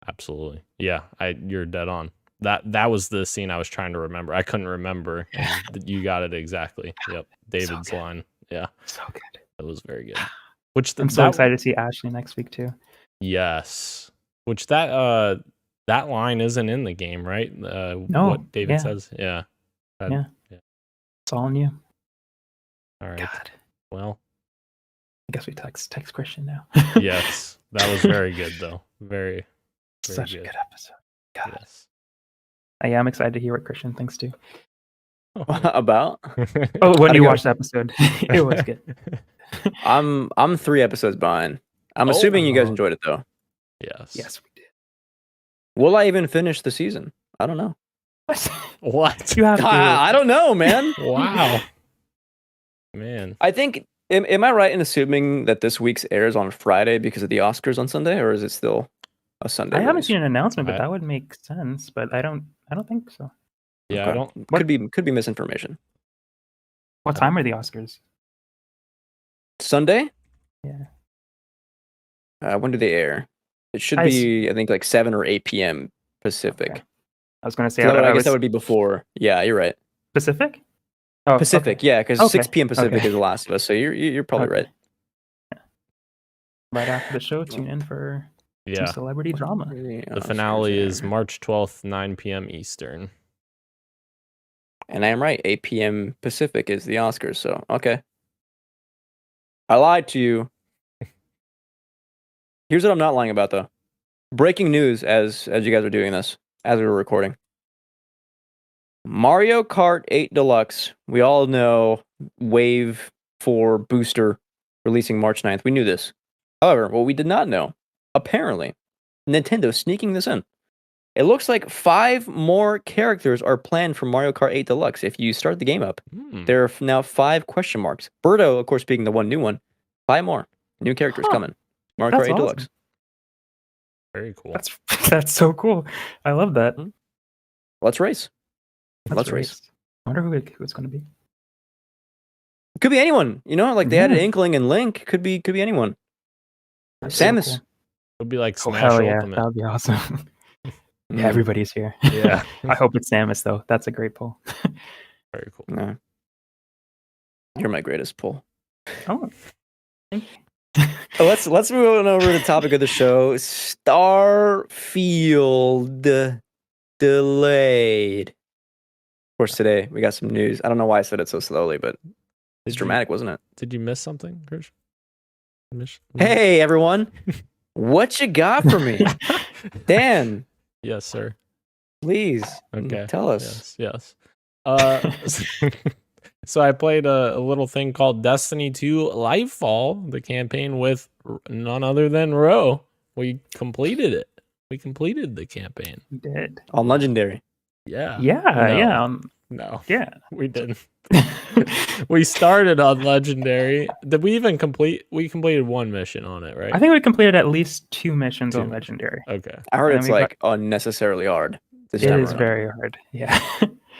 Absolutely. Yeah, you're dead on. That was the scene I was trying to remember. I couldn't remember. And you got it exactly. Yep. David's line. Yeah. So good. It was very good. Which I'm so excited to see Ashley next week too. Yes. Which that line isn't in the game, right? No. What David says. Yeah. Yeah. It's all on you. All right. God. Well, I guess we text Christian now. Yes. That was very good though. Very Such good. a good episode. God. Yes. I'm excited to hear what Christian thinks too. About? Oh, when How'd you it go? watched the episode, it was good. I'm 3 episodes behind. I'm assuming you guys enjoyed it though. Yes. Yes, we did. Will I even finish the season? I don't know. What? You have to. I don't know, man. Wow. Man. I think. Am I right in assuming that this week's airs on Friday because of the Oscars on Sunday, or is it still a Sunday? I haven't release? seen an announcement, but that would make sense. But I don't think so. Yeah, Okay. I don't. Could be misinformation. What time are the Oscars? Sunday? Yeah. When do they air? It should be, I think, like 7 or 8 p.m. Pacific. Okay. I was going to say, So I guess that would be before. Yeah, you're right. Pacific. Oh, Pacific, okay. yeah, because Okay. 6 p.m. Pacific Okay. is The Last of Us. So you're probably right. Right after the show, tune in for some celebrity drama. The finale is March 12th, 9 p.m. Eastern. And I am right. 8 p.m. Pacific is the Oscars. So, okay. I lied to you. Here's what I'm not lying about, though. Breaking news as you guys are doing this, as we were recording. Mario Kart 8 Deluxe. We all know Wave 4 Booster releasing March 9th. We knew this. However, what we did not know, apparently, Nintendo sneaking this in. It looks like 5 more characters are planned for Mario Kart 8 Deluxe. If you start the game up, there are now 5 question marks. Birdo, of course, being the one new one. 5 more new characters coming. Mario Kart 8 awesome. Deluxe. Very cool. That's so cool. I love that. Let's race. Let's race. I wonder who it's going to be. Could be anyone. Like they had an Inkling and Link. Could be anyone. That's Samus. So cool. It'll be like Smash hell yeah, Ultimate. that would be awesome. Yeah, everybody's here. Yeah. I hope it's Samus though. That's a great pull. Very cool. No. You're my greatest pull. Oh. Let's move on over to the topic of the show. Starfield delayed. Of course, today we got some news. I don't know why I said it so slowly, but it's dramatic, wasn't it? Did you miss something, Krish? Hey, everyone. What you got for me? Dan. Yes, sir. Please. Okay. Tell us. Yes. So I played a little thing called Destiny 2 Lightfall, the campaign with none other than Ro. We completed it. We completed the campaign. We did. On Legendary. Yeah. No. Yeah. We didn't. We started on Legendary. Did we even complete? We completed 1 mission on it, right? I think we completed at least 2 missions on Legendary. Okay. I heard And it's we like unnecessarily hard. It is very hard. Yeah.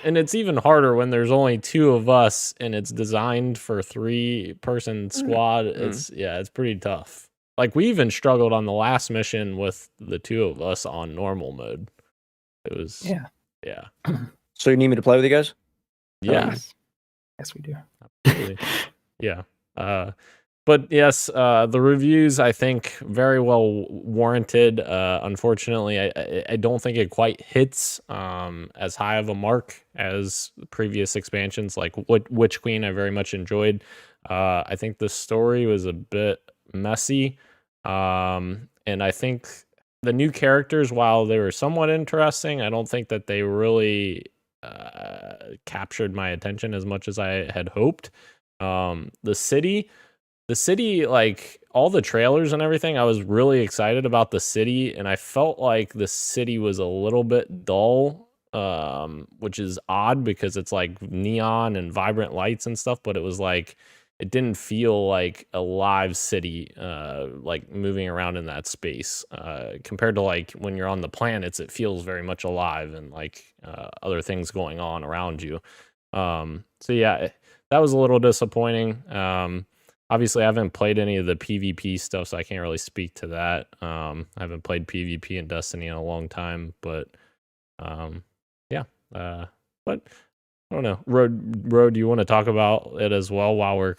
And it's even harder when there's only 2 of us and it's designed for 3-person squad. It's pretty tough. Like we even struggled on the last mission with the 2 of us on normal mode. It was yeah. So you need me to play with you guys? Yeah. Yes, we do. Absolutely. Yeah. But yes, the reviews I think very well warranted. Unfortunately, I don't think it quite hits as high of a mark as previous expansions like Witch Queen. I very much enjoyed. I think the story was a bit messy, and I think the new characters, while they were somewhat interesting, I don't think that they really captured my attention as much as I had hoped. The city, like all the trailers and everything, I was really excited about the city, and I felt like the city was a little bit dull, which is odd because it's like neon and vibrant lights and stuff, but it was like it didn't feel like a live city, like moving around in that space. Compared to like when you're on the planets, it feels very much alive and like other things going on around you. So yeah, that was a little disappointing. Obviously, I haven't played any of the PvP stuff, so I can't really speak to that. I haven't played PvP in Destiny in a long time, but yeah. But I don't know. Road, do you want to talk about it as well while we're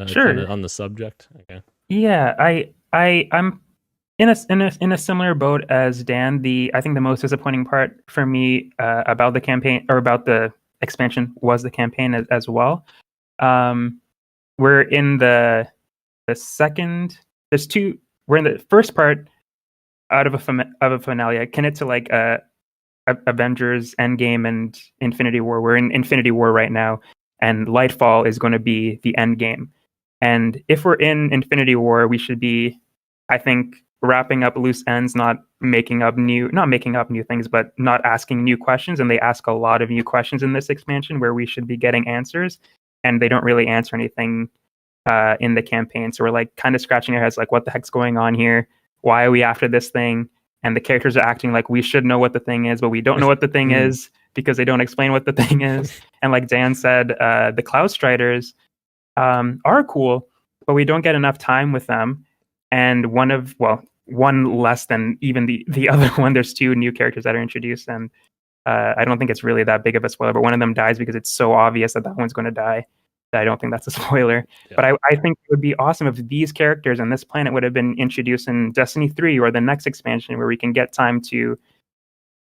Sure. kinda on the subject? Okay. Yeah, I'm in a similar boat as Dan. I think the most disappointing part for me about the campaign or about the expansion was the campaign as well. We're in the second. There's two. We're in the first part out of a finale. Akin it to like Avengers Endgame and Infinity War. We're in Infinity War right now, and Lightfall is going to be the end game. And if we're in Infinity War, we should be, I think, wrapping up loose ends, not making up new things, but not asking new questions. And they ask a lot of new questions in this expansion where we should be getting answers, and they don't really answer anything in the campaign. So we're like kind of scratching our heads, like, what the heck's going on here? Why are we after this thing? And the characters are acting like we should know what the thing is, but we don't know what the thing is because they don't explain what the thing is. And like Dan said, the Cloud Striders are cool, but we don't get enough time with them. And one less than even the other one. There's two new characters that are introduced, and I don't think it's really that big of a spoiler, but one of them dies because it's so obvious that one's going to die. I don't think that's a spoiler. Yeah. But I think it would be awesome if these characters and this planet would have been introduced in Destiny 3 or the next expansion, where we can get time to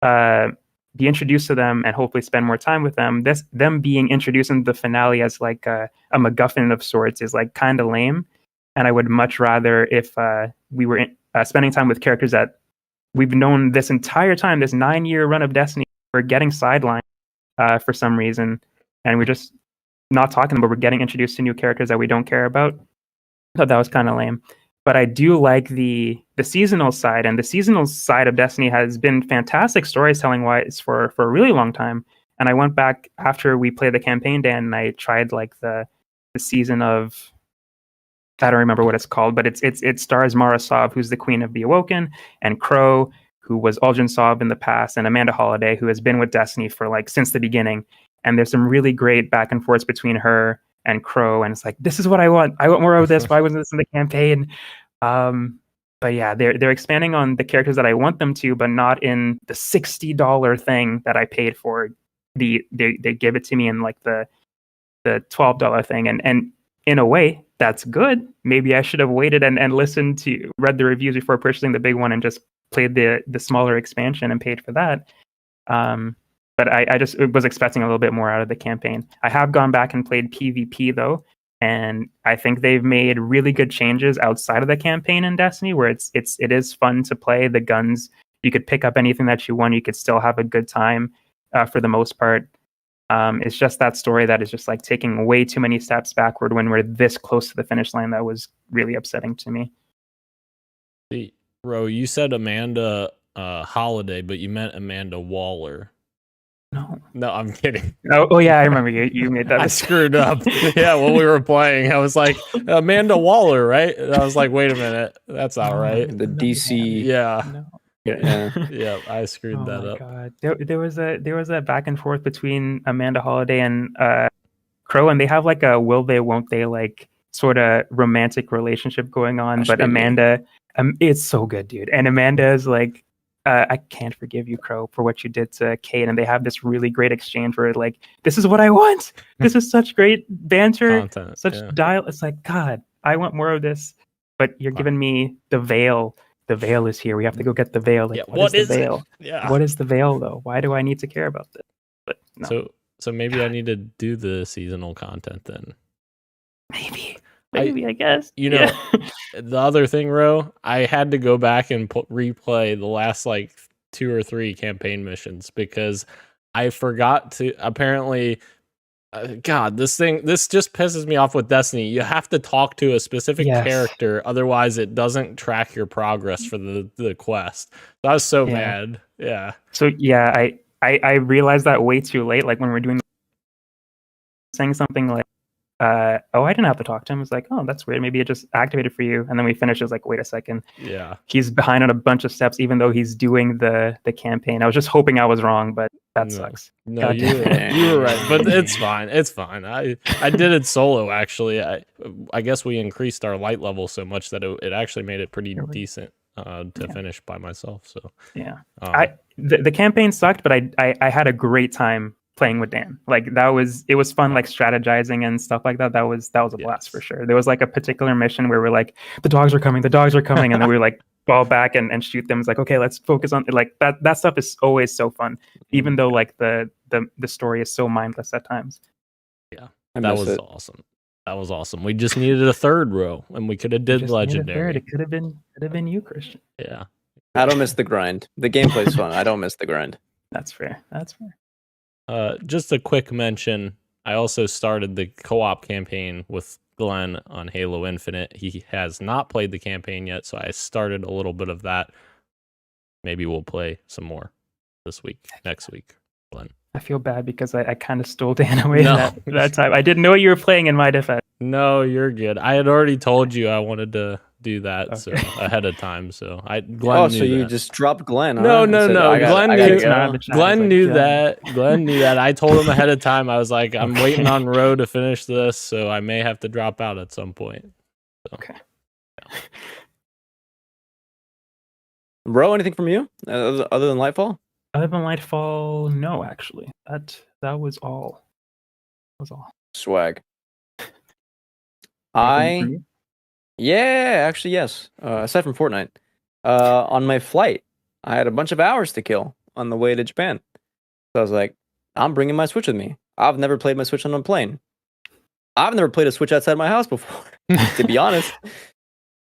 be introduced to them and hopefully spend more time with them. Them being introduced in the finale as like a MacGuffin of sorts is like kind of lame. And I would much rather if we were spending time with characters that we've known this entire time, this 9-year run of Destiny. We're getting sidelined for some reason, and we're just not talking, but we're getting introduced to new characters that we don't care about. I thought that was kind of lame. But I do like the seasonal side, and the seasonal side of Destiny has been fantastic storytelling-wise for a really long time. And I went back after we played the campaign, Dan, and I tried like the season of, I don't remember what it's called, but it stars Mara Sov, who's the Queen of the Awoken, and Crow, who was Uljan Sov in the past, and Amanda Holiday, who has been with Destiny for like since the beginning. And there's some really great back and forths between her and Crow, and it's like, this is what I want. I want more of this. Why wasn't this in the campaign? But yeah, they're expanding on the characters that I want them to, but not in the $60 thing that I paid for. They give it to me in like the $12 thing, and in a way that's good. Maybe I should have waited and read the reviews before purchasing the big one and just played the smaller expansion and paid for that. But I just was expecting a little bit more out of the campaign. I have gone back and played PvP though, and I think they've made really good changes outside of the campaign in Destiny, where it is fun to play. The guns, you could pick up anything that you want. You could still have a good time for the most part. It's just that story that is just like taking way too many steps backward when we're this close to the finish line. That was really upsetting to me. See, Ro, you said Amanda Holiday, but you meant Amanda Waller. No, I'm kidding. Oh yeah, I remember you made that. I screwed up. Yeah, when we were playing, I was like, Amanda Waller, right? And I was like, wait a minute, that's not right. The DC. Yeah. No. Yeah, I screwed that up. God. There was a back and forth between Amanda Holiday and Crow, and they have like a will they won't they like sort of romantic relationship going on. But Amanda, it's so good, dude. And Amanda is like, I can't forgive you, Crow, for what you did to Kate. And they have this really great exchange where like, this is what I want. This is such great banter, dial. It's like, God, I want more of this, but you're giving me the veil. The veil is here. We have to go get the veil. Like, Yeah, what is the veil? Yeah. What is the veil though? Why do I need to care about this? But no. So maybe I need to do the seasonal content then. Maybe I guess. You know, the other thing, Ro, I had to go back and replay the last like 2 or 3 campaign missions because I forgot to. Apparently, God, this just pisses me off with Destiny. You have to talk to a specific character, otherwise it doesn't track your progress for the quest. I was so mad. Yeah. So yeah, I realized that way too late. Like when we're doing saying something like, I didn't have to talk to him. It's like, oh, that's weird. Maybe it just activated for you. And then we finish. It's like, wait a second. Yeah. He's behind on a bunch of steps, even though he's doing the campaign. I was just hoping I was wrong, but that sucks. No, you were right. But it's fine. It's fine. I did it solo, actually. I guess we increased our light level so much that it actually made it pretty decent to finish by myself. So yeah. The campaign sucked, but I had a great time playing with Dan. Like it was fun, like strategizing and stuff like that. That was a blast for sure. There was like a particular mission where we're like, the dogs are coming, and then we like fall back and shoot them. It's like, okay, let's focus on like that stuff is always so fun, even though like the story is so mindless at times. Yeah, that was awesome. That was awesome. We just needed a third row, and we could have did legendary. It could have been you, Christian. Yeah, I don't miss the grind. The gameplay's fun. I don't miss the grind. That's fair. Just a quick mention. I also started the co-op campaign with Glenn on Halo Infinite. He has not played the campaign yet, so I started a little bit of that. Maybe we'll play some more next week, Glenn. I feel bad because I kind of stole Dan away that time. I didn't know you were playing in my defense. No, you're good. I had already told you I wanted to do that so ahead of time. So Glenn knew you that. just dropped Glenn? No. Glenn knew that. Go. Glenn knew that. I told him ahead of time. I was like, I'm waiting on Ro to finish this, so I may have to drop out at some point. So. Okay. Ro, anything from you other than Lightfall? Other than Lightfall, no, actually. That was all. Swag. Actually, yes. Aside from Fortnite, on my flight, I had a bunch of hours to kill on the way to Japan. So I was like, I'm bringing my Switch with me. I've never played my Switch on a plane. I've never played a Switch outside my house before, to be honest.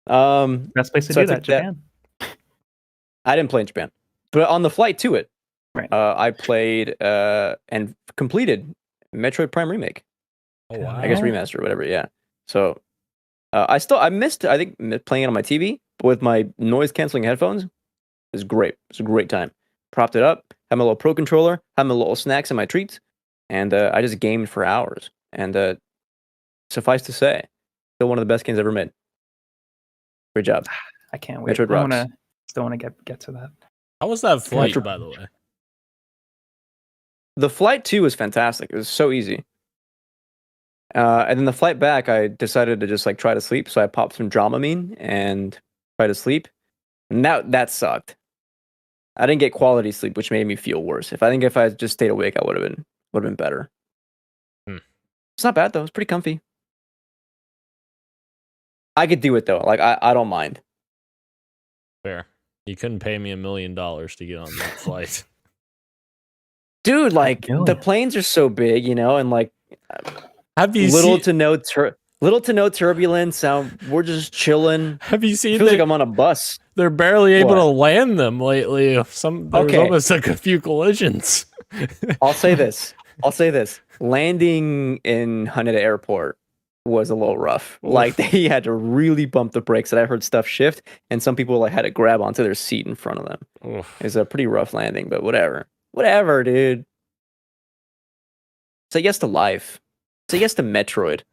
Best place to do that, Japan. I didn't play in Japan, but on the flight to it, right. I played and completed Metroid Prime Remake. Oh, wow. I guess remaster or whatever. Yeah. So I missed, I think, playing it on my TV, but with my noise canceling headphones, it was great. It was a great time. Propped it up, had my little Pro controller, had my little snacks and my treats, and I just gamed for hours. And suffice to say, still one of the best games ever made. Great job. I can't wait. Metroid Still want to get to that. How was that flight, by the way? The flight too was fantastic. It was so easy. And then the flight back, I decided to just like try to sleep. So I popped some Dramamine and tried to sleep. And that sucked. I didn't get quality sleep, which made me feel worse. If I had just stayed awake, I would have been better. It's not bad though. It's pretty comfy. I could do it though. Like I don't mind. Fair. You couldn't pay me $1 million to get on that flight. Dude, like the planes are so big, and like have you little to no turbulence. We're just chilling. Have you seen? Feels like I'm on a bus. They're barely able to land them lately. There's almost like a few collisions. I'll say this. Landing in Haneda Airport was a little rough. Oof. Like they had to really bump the brakes, and I heard stuff shift, and some people like had to grab onto their seat in front of them. Oof. It was a pretty rough landing, but whatever, dude. Say yes to life. Say yes to Metroid.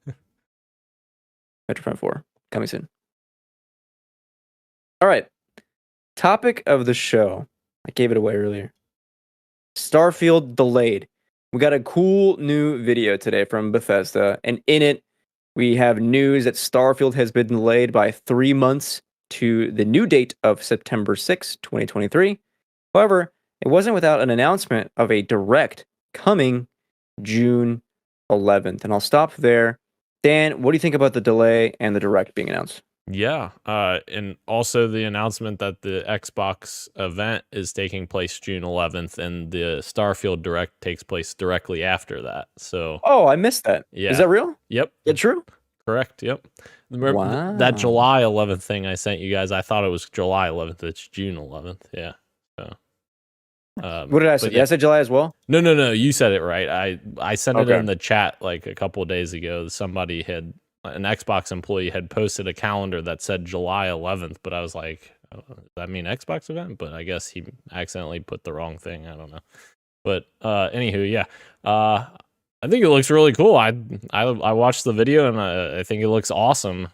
Metroid Prime 4 coming soon. All right. Topic of the show. I gave it away earlier. Starfield delayed. We got a cool new video today from Bethesda, and in it, we have news that Starfield has been delayed by 3 months to the new date of September 6, 2023. However, it wasn't without an announcement of a direct coming June 11th. And I'll stop there Dan, what do you think about the delay and the direct being announced? Yeah, and also the announcement that the Xbox event is taking place June 11th, and the Starfield Direct takes place directly after that. So, Oh, I missed that. yeah, Is that real? yep, Is it true? correct, yep. Remember Wow. that July 11th thing I sent you guys? I thought it was July 11th. It's June 11th. Yeah. So, What did I say? but Did I say July as well? No. You said it right. I sent it Okay. in the chat like a couple of days ago. An Xbox employee had posted a calendar that said July 11th, but I was like, oh, does that mean Xbox event? But I guess he accidentally put the wrong thing. I don't know. But anywho, yeah. I think it looks really cool. I watched the video and I think it looks awesome.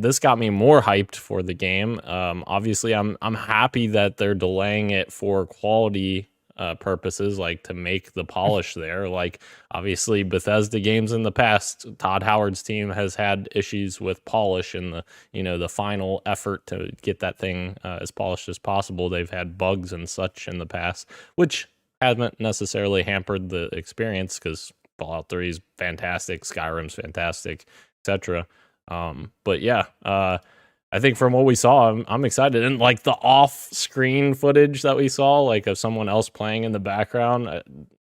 This got me more hyped for the game. Obviously, I'm happy that they're delaying it for quality purposes, like to make the polish there. Like, obviously, Bethesda games in the past, Todd Howard's team has had issues with polish and the final effort to get that thing as polished as possible. They've had bugs and such in the past, which hasn't necessarily hampered the experience because Fallout 3 is fantastic, Skyrim's fantastic, etc. But yeah, I think from what we saw, I'm excited. And like the off-screen footage that we saw, like of someone else playing in the background,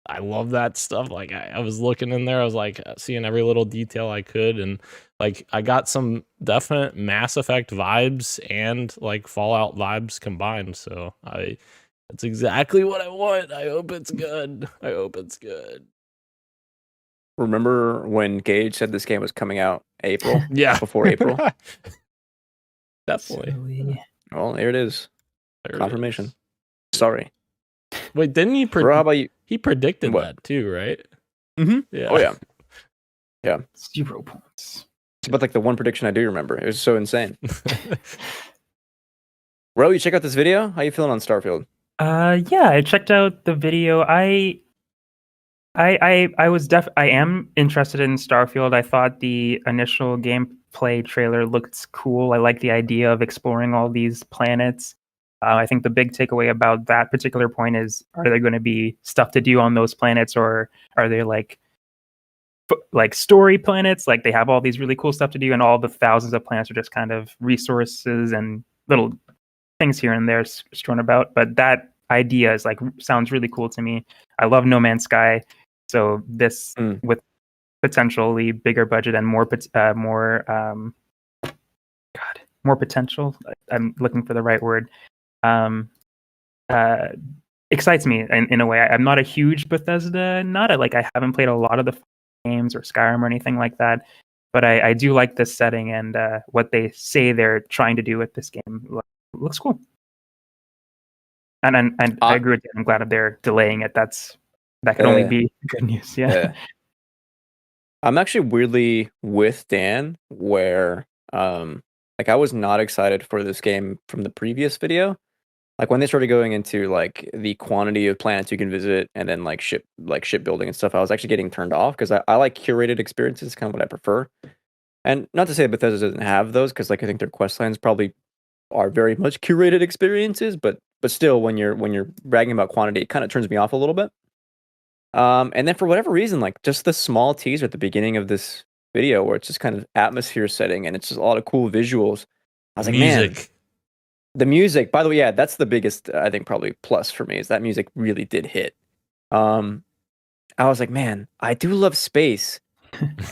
I love that stuff. Like I was looking in there, I was like seeing every little detail I could, and like I got some definite Mass Effect vibes and like Fallout vibes combined. So that's exactly what I want. I hope it's good. Remember when Gage said this game was coming out April? Yeah, Before April? Definitely. Well, there it is. There it Confirmation. is. Sorry. Wait, didn't he? Bro, how about you? He predicted What? that too, right? Mm-hmm. Yeah. Oh, yeah. Yeah. 0 points. It's about like the one prediction I do remember. It was so insane. Ro, you check out this video? How you feeling on Starfield? Yeah, I checked out the video. I am interested in Starfield. I thought the initial gameplay trailer looked cool. I like the idea of exploring all these planets. I think the big takeaway about that particular point is: are there going to be stuff to do on those planets, or are they like story planets? Like they have all these really cool stuff to do, and all the thousands of planets are just kind of resources and little things here and there strewn about. But that idea is sounds really cool to me. I love No Man's Sky. So this with potentially bigger budget and more potential. I'm looking for the right word. Excites me in a way. I'm not a huge Bethesda nut. I haven't played a lot of the games or Skyrim or anything like that, but I do like this setting and what they say they're trying to do with this game. Looks cool. And I agree with you. I'm glad they're delaying it. That could only be good news. Yeah. I'm actually weirdly with Dan where I was not excited for this game from the previous video. Like when they started going into like the quantity of planets you can visit and then like shipbuilding and stuff, I was actually getting turned off because I like curated experiences, kind of what I prefer. And not to say Bethesda doesn't have those, because I think their quest lines probably are very much curated experiences, but still when you're bragging about quantity, it kind of turns me off a little bit. And then for whatever reason, like just the small teaser at the beginning of this video where it's just kind of atmosphere setting and it's just a lot of cool visuals. I was like, man, the music, by the way, yeah, that's the biggest, I think probably plus for me is that music really did hit. I was like, man, I do love space.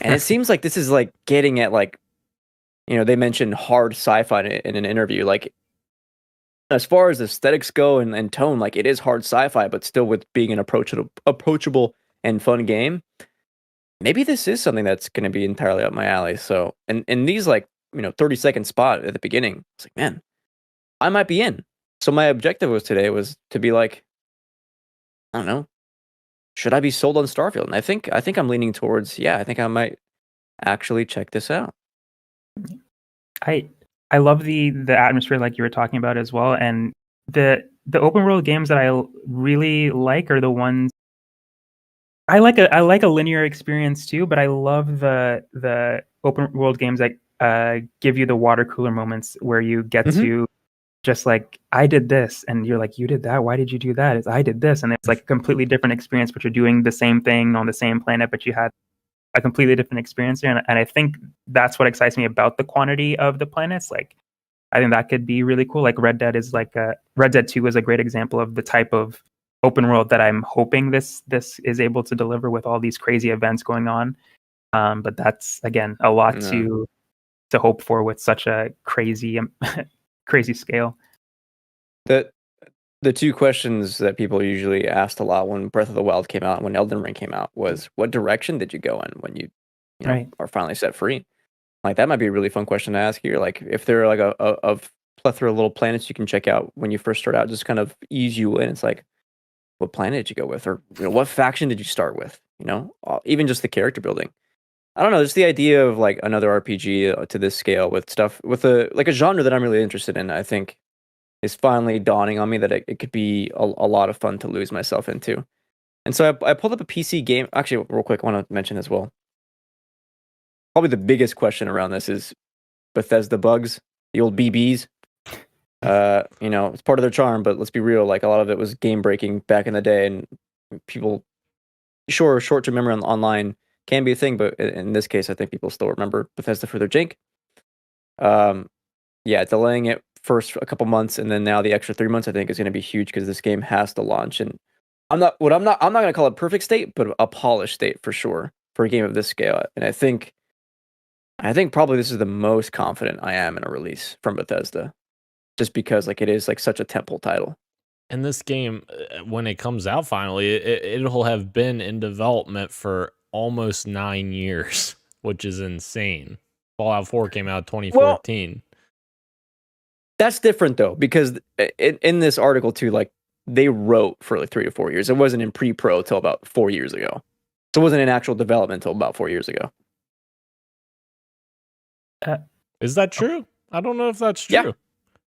And it seems like this is like getting at like, they mentioned hard sci-fi in an interview. Like as far as aesthetics go and tone, like it is hard sci-fi, but still with being an approachable and fun game. Maybe this is something that's going to be entirely up my alley. So, and these 30-second spot at the beginning, it's like, man, I might be in. So my objective today was to be like, I don't know, should I be sold on Starfield? And I think I'm leaning towards, I think I might actually check this out. I love the atmosphere like you were talking about as well, and the open world games that I really like are the ones I like a linear experience too, but I love the open world games that give you the water cooler moments where you get to just like, I did this, and you're like, you did that? Why did you do that? I did this, and it's like a completely different experience, but you're doing the same thing on the same planet, but you had a completely different experience here. And I think that's what excites me about the quantity of the planets. Like, I think that could be really cool. Like Red Dead 2 is a great example of the type of open world that I'm hoping this is able to deliver with all these crazy events going on. But that's, again, a lot to hope for with such a crazy crazy scale. The two questions that people usually asked a lot when Breath of the Wild came out, when Elden Ring came out, was what direction did you go in when you know, Right. are finally set free? Like, that might be a really fun question to ask here. Like, if there are like a plethora of little planets you can check out when you first start out, just kind of ease you in. It's like, what planet did you go with, or what faction did you start with? Even just the character building. I don't know, just the idea of like another RPG to this scale with stuff with a genre that I'm really interested in. I think is finally dawning on me that it could be a lot of fun to lose myself into. And so I pulled up a PC game. Actually, real quick, I want to mention as well. Probably the biggest question around this is Bethesda bugs, the old BBs. It's part of their charm, but let's be real. Like, a lot of it was game breaking back in the day, and people, sure, short-term memory online can be a thing, but in this case, I think people still remember Bethesda for their jank. Delaying it first a couple months, and then now the extra 3 months, I think, is going to be huge because this game has to launch. And I'm not going to call it perfect state, but a polished state for sure for a game of this scale. And I think probably this is the most confident I am in a release from Bethesda, just because like it is like such a temple title. And this game, when it comes out finally, it'll have been in development for almost 9 years, which is insane. Fallout 4 came out 2014. Well, that's different though, because in this article too, like they wrote for like 3 to 4 years. It wasn't in pre-pro till about 4 years ago. So it wasn't in actual development until about 4 years ago. Is that true? I don't know if that's true. Yeah.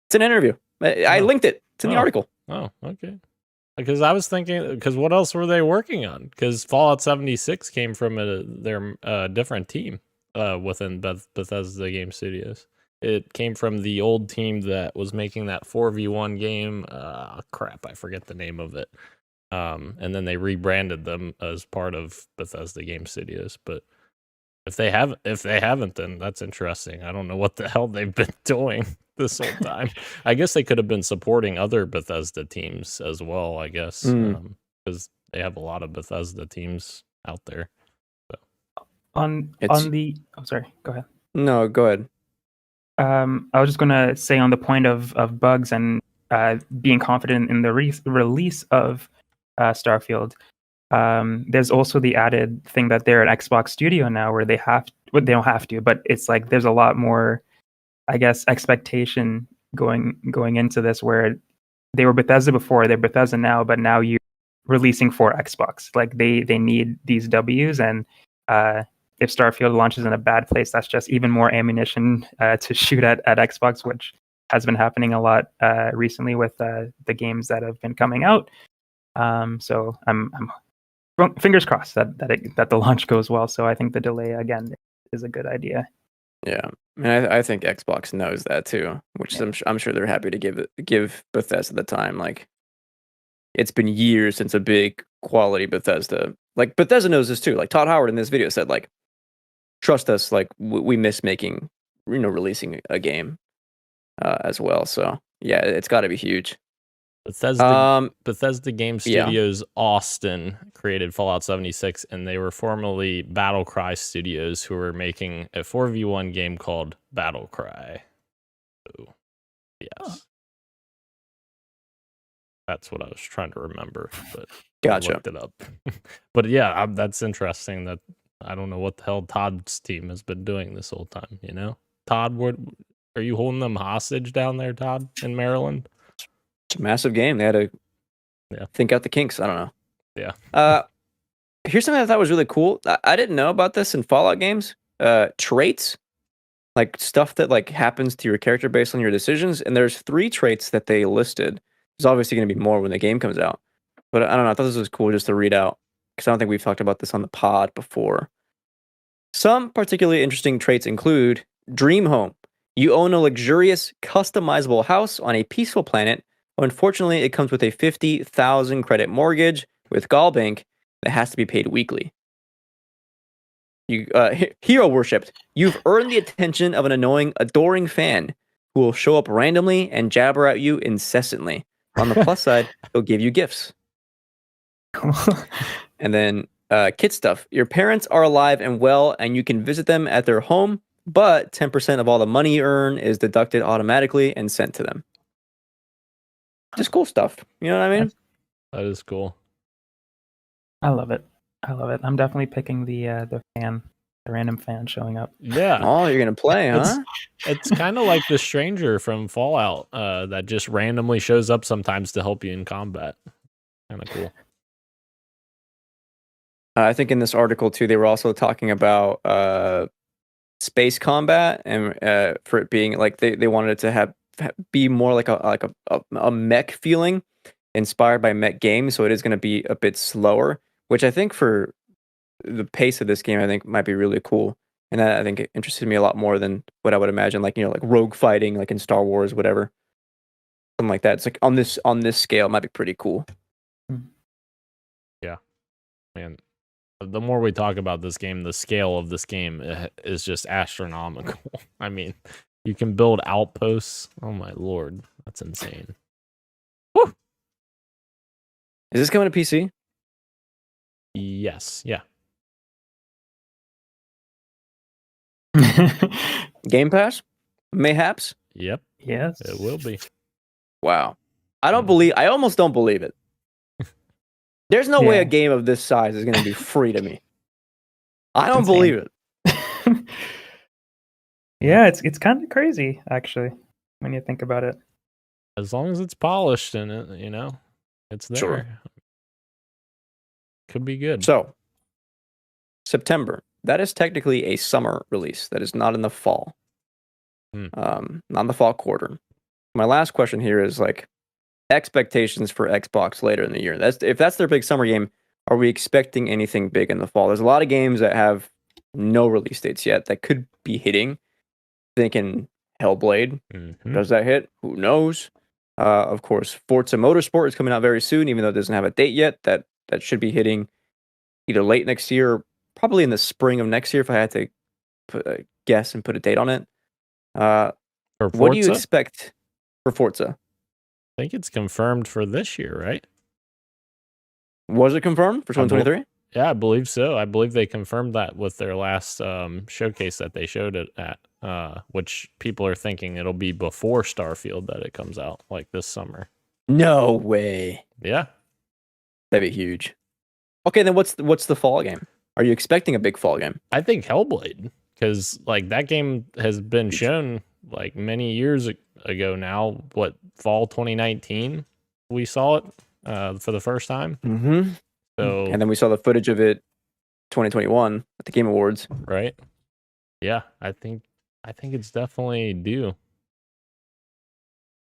It's an interview. I linked it. It's in the article. Oh, okay. Because I was thinking, because what else were they working on? Because Fallout 76 came from their different team within Bethesda Game Studios. It came from the old team that was making that 4v1 game. Crap, I forget the name of it. And then they rebranded them as part of Bethesda Game Studios. But if they haven't, then that's interesting. I don't know what the hell they've been doing this whole time. I guess they could have been supporting other Bethesda teams as well, I guess, because they have a lot of Bethesda teams out there. So. Sorry, go ahead. No, go ahead. I was just going to say on the point of bugs and being confident in the release of Starfield, there's also the added thing that they're an Xbox studio now where they don't have to, but it's like there's a lot more, I guess, expectation going into this, where they were Bethesda before, they're Bethesda now, but now you're releasing for Xbox. Like they need these Ws, and if Starfield launches in a bad place, that's just even more ammunition to shoot at Xbox, which has been happening a lot recently with the games that have been coming out. So I'm fingers crossed that the launch goes well. So I think the delay again is a good idea. Yeah, I think Xbox knows that too, which I'm sure they're happy to give Bethesda the time. Like, it's been years since a big quality Bethesda. Like, Bethesda knows this too. Like, Todd Howard in this video said, like, trust us, like we miss making, releasing a game as well. So yeah, it's got to be huge. Bethesda Game Studios Austin created Fallout 76, and they were formerly Battle Cry Studios, who were making a 4v1 game called Battle Cry. So, yes. That's what I was trying to remember, but gotcha. I looked it up. But yeah, that's interesting. That I don't know what the hell Todd's team has been doing this whole time. Todd, are you holding them hostage down there, Todd, in Maryland? It's a massive game. They had to think out the kinks. I don't know. Yeah. Here's something I thought was really cool. I didn't know about this in Fallout games. Traits, like stuff that like happens to your character based on your decisions. And there's 3 traits that they listed. There's obviously going to be more when the game comes out. But I don't know. I thought this was cool just to read out, because I don't think we've talked about this on the pod before. Some particularly interesting traits include Dream Home. You own a luxurious, customizable house on a peaceful planet. Unfortunately, it comes with a 50,000 credit mortgage with Gallbank that has to be paid weekly. You hero worshipped. You've earned the attention of an annoying, adoring fan who will show up randomly and jabber at you incessantly. On the plus side, he'll give you gifts. And then kid stuff. Your parents are alive and well, and you can visit them at their home, but 10% of all the money you earn is deducted automatically and sent to them. Just cool stuff. You know what I mean? That is cool. I love it. I'm definitely picking the random fan showing up. Yeah. Oh, you're gonna play, huh? It's kind of like the stranger from Fallout that just randomly shows up sometimes to help you in combat. Kind of cool. I think in this article too, they were also talking about space combat and for it being like they wanted it to be more like a mech feeling, inspired by mech games. So it is going to be a bit slower, which I think for the pace of this game, I think might be really cool. And that I think it interested me a lot more than what I would imagine, like like rogue fighting, like in Star Wars, whatever, something like that. It's like on this scale, it might be pretty cool. Yeah, man. The more we talk about this game, the scale of this game is just astronomical. I mean, you can build outposts. Oh my lord, that's insane. Woo! Is this coming to PC? Yes. Yeah. Game Pass? Mayhaps? Yep. Yes. It will be. Wow. I almost don't believe it. There's no way a game of this size is going to be free to me. I don't believe it. Yeah, it's kind of crazy actually when you think about it. As long as it's polished and it's there. Sure. Could be good. So, September. That is technically a summer release. That is not in the fall. Not in the fall quarter. My last question here is like expectations for Xbox later in the year. If that's their big summer game, are we expecting anything big in the fall? There's a lot of games that have no release dates yet that could be hitting. Thinking Hellblade. Does that hit? Who knows? Of course, Forza Motorsport is coming out very soon, even though it doesn't have a date yet. That should be hitting either late next year or probably in the spring of next year if I had to guess and put a date on it. What do you expect for Forza? I think it's confirmed for this year, right? Was it confirmed for 2023? Yeah, I believe so. I believe they confirmed that with their last showcase that they showed it at, which people are thinking it'll be before Starfield that it comes out, like this summer. No way. Yeah. That'd be huge. Okay, then what's the fall game? Are you expecting a big fall game? I think Hellblade, because like that game has been shown like many years ago now. What, fall 2019 we saw it for the first time. Mm-hmm. So and then we saw the footage of it 2021 at the Game Awards. Right. Yeah, I think it's definitely due.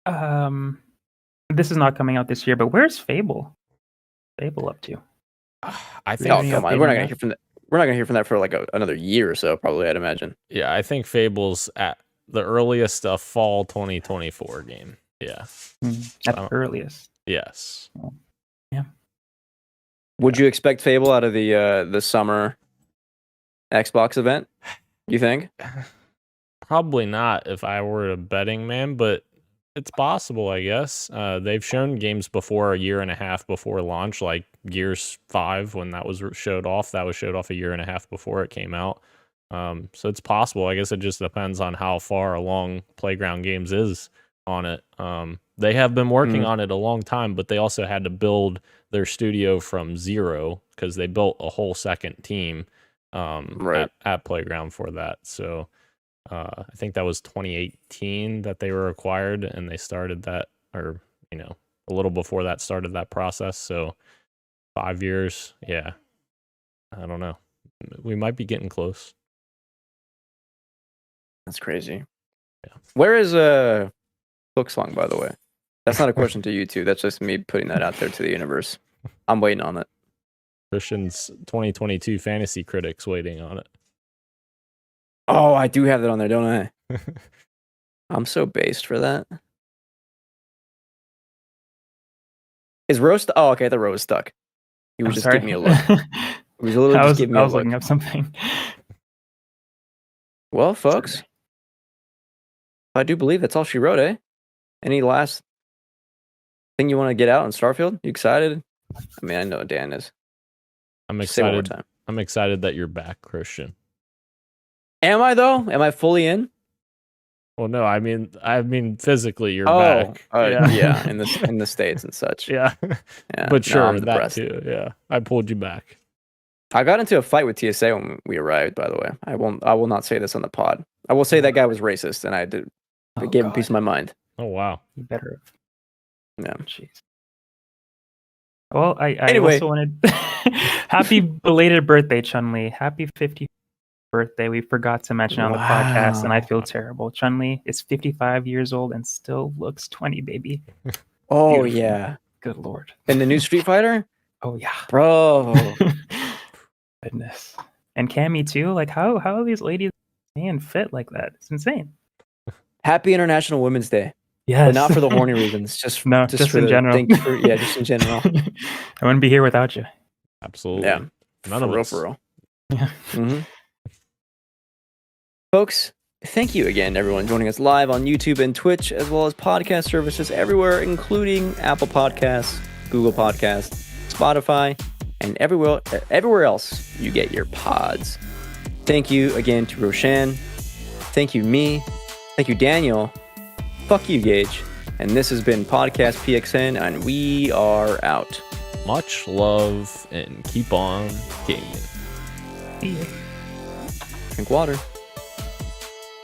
This is not coming out this year, but where's Fable? Fable up to? I think. Oh, come on. We're not gonna hear from that. We're not gonna hear from that for like another year or so, probably. I'd imagine. Yeah, I think Fable's at the earliest fall 2024 game. Yeah, at the earliest. Yes. Yeah. Would you expect Fable out of the summer Xbox event? You think? Probably not if I were a betting man, but it's possible, I guess. They've shown games before a year and a half before launch, like Gears 5 when that was showed off. That was showed off a year and a half before it came out. So it's possible. I guess it just depends on how far along Playground Games is on it. They have been working on it a long time, but they also had to build their studio from zero because they built a whole second team at Playground for that. So I think that was 2018 that they were acquired, and they started that, or a little before that started that process. So 5 years, yeah. I don't know. We might be getting close. That's crazy. Yeah. Where is Booksong, by the way? That's not a question to you two. That's just me putting that out there to the universe. I'm waiting on it. Christian's 2022 fantasy critics waiting on it. Oh, I do have that on there, don't I? I'm so based for that. Is Rose? Oh, okay. The Rose stuck. He was just giving me a look. He was a little just giving me a look. I was looking up something. Well, folks, I do believe that's all she wrote, eh? Any last thing you want to get out on Starfield? You excited? I mean, I know Dan is. I'm Say it one more excited. time. I'm excited that you're back, Christian. Am I though? Am I fully in? Well, no, I mean physically you're Oh, back. yeah, in the States and such. Yeah. Yeah, But sure, I'm that depressed. too. Yeah. I pulled you back. I got into a fight with TSA when we arrived, by the way. I will not say this on the pod. I will say that guy was racist, and I gave him a piece of my mind. Oh wow. You better have. Yeah. Jeez. Well, I Anyway. also wanted happy belated birthday, Chun-Li. Happy 50th birthday. We forgot to mention on the podcast, and I feel terrible. Chun-Li is 55 years old and still looks 20, baby. Oh, Beautiful. yeah. Good Lord. And the new Street Fighter? Oh, yeah. Bro. Goodness. And Cammy, too. Like, how are these ladies staying fit like that? It's insane. Happy International Women's Day. Yes. But not for the horny reasons. Just just in general. Just in general. I wouldn't be here without you. Absolutely. Yeah. None of us. For real. Yeah. Mm-hmm. Folks, thank you again, everyone, joining us live on YouTube and Twitch, as well as podcast services everywhere, including Apple Podcasts, Google Podcasts, Spotify, and everywhere else you get your pods. Thank you again to Roshan. Thank you, me. Thank you, Daniel. Fuck you, Gage. And this has been Podcast PXN, and we are out. Much love and keep on gaming. See ya. Drink water.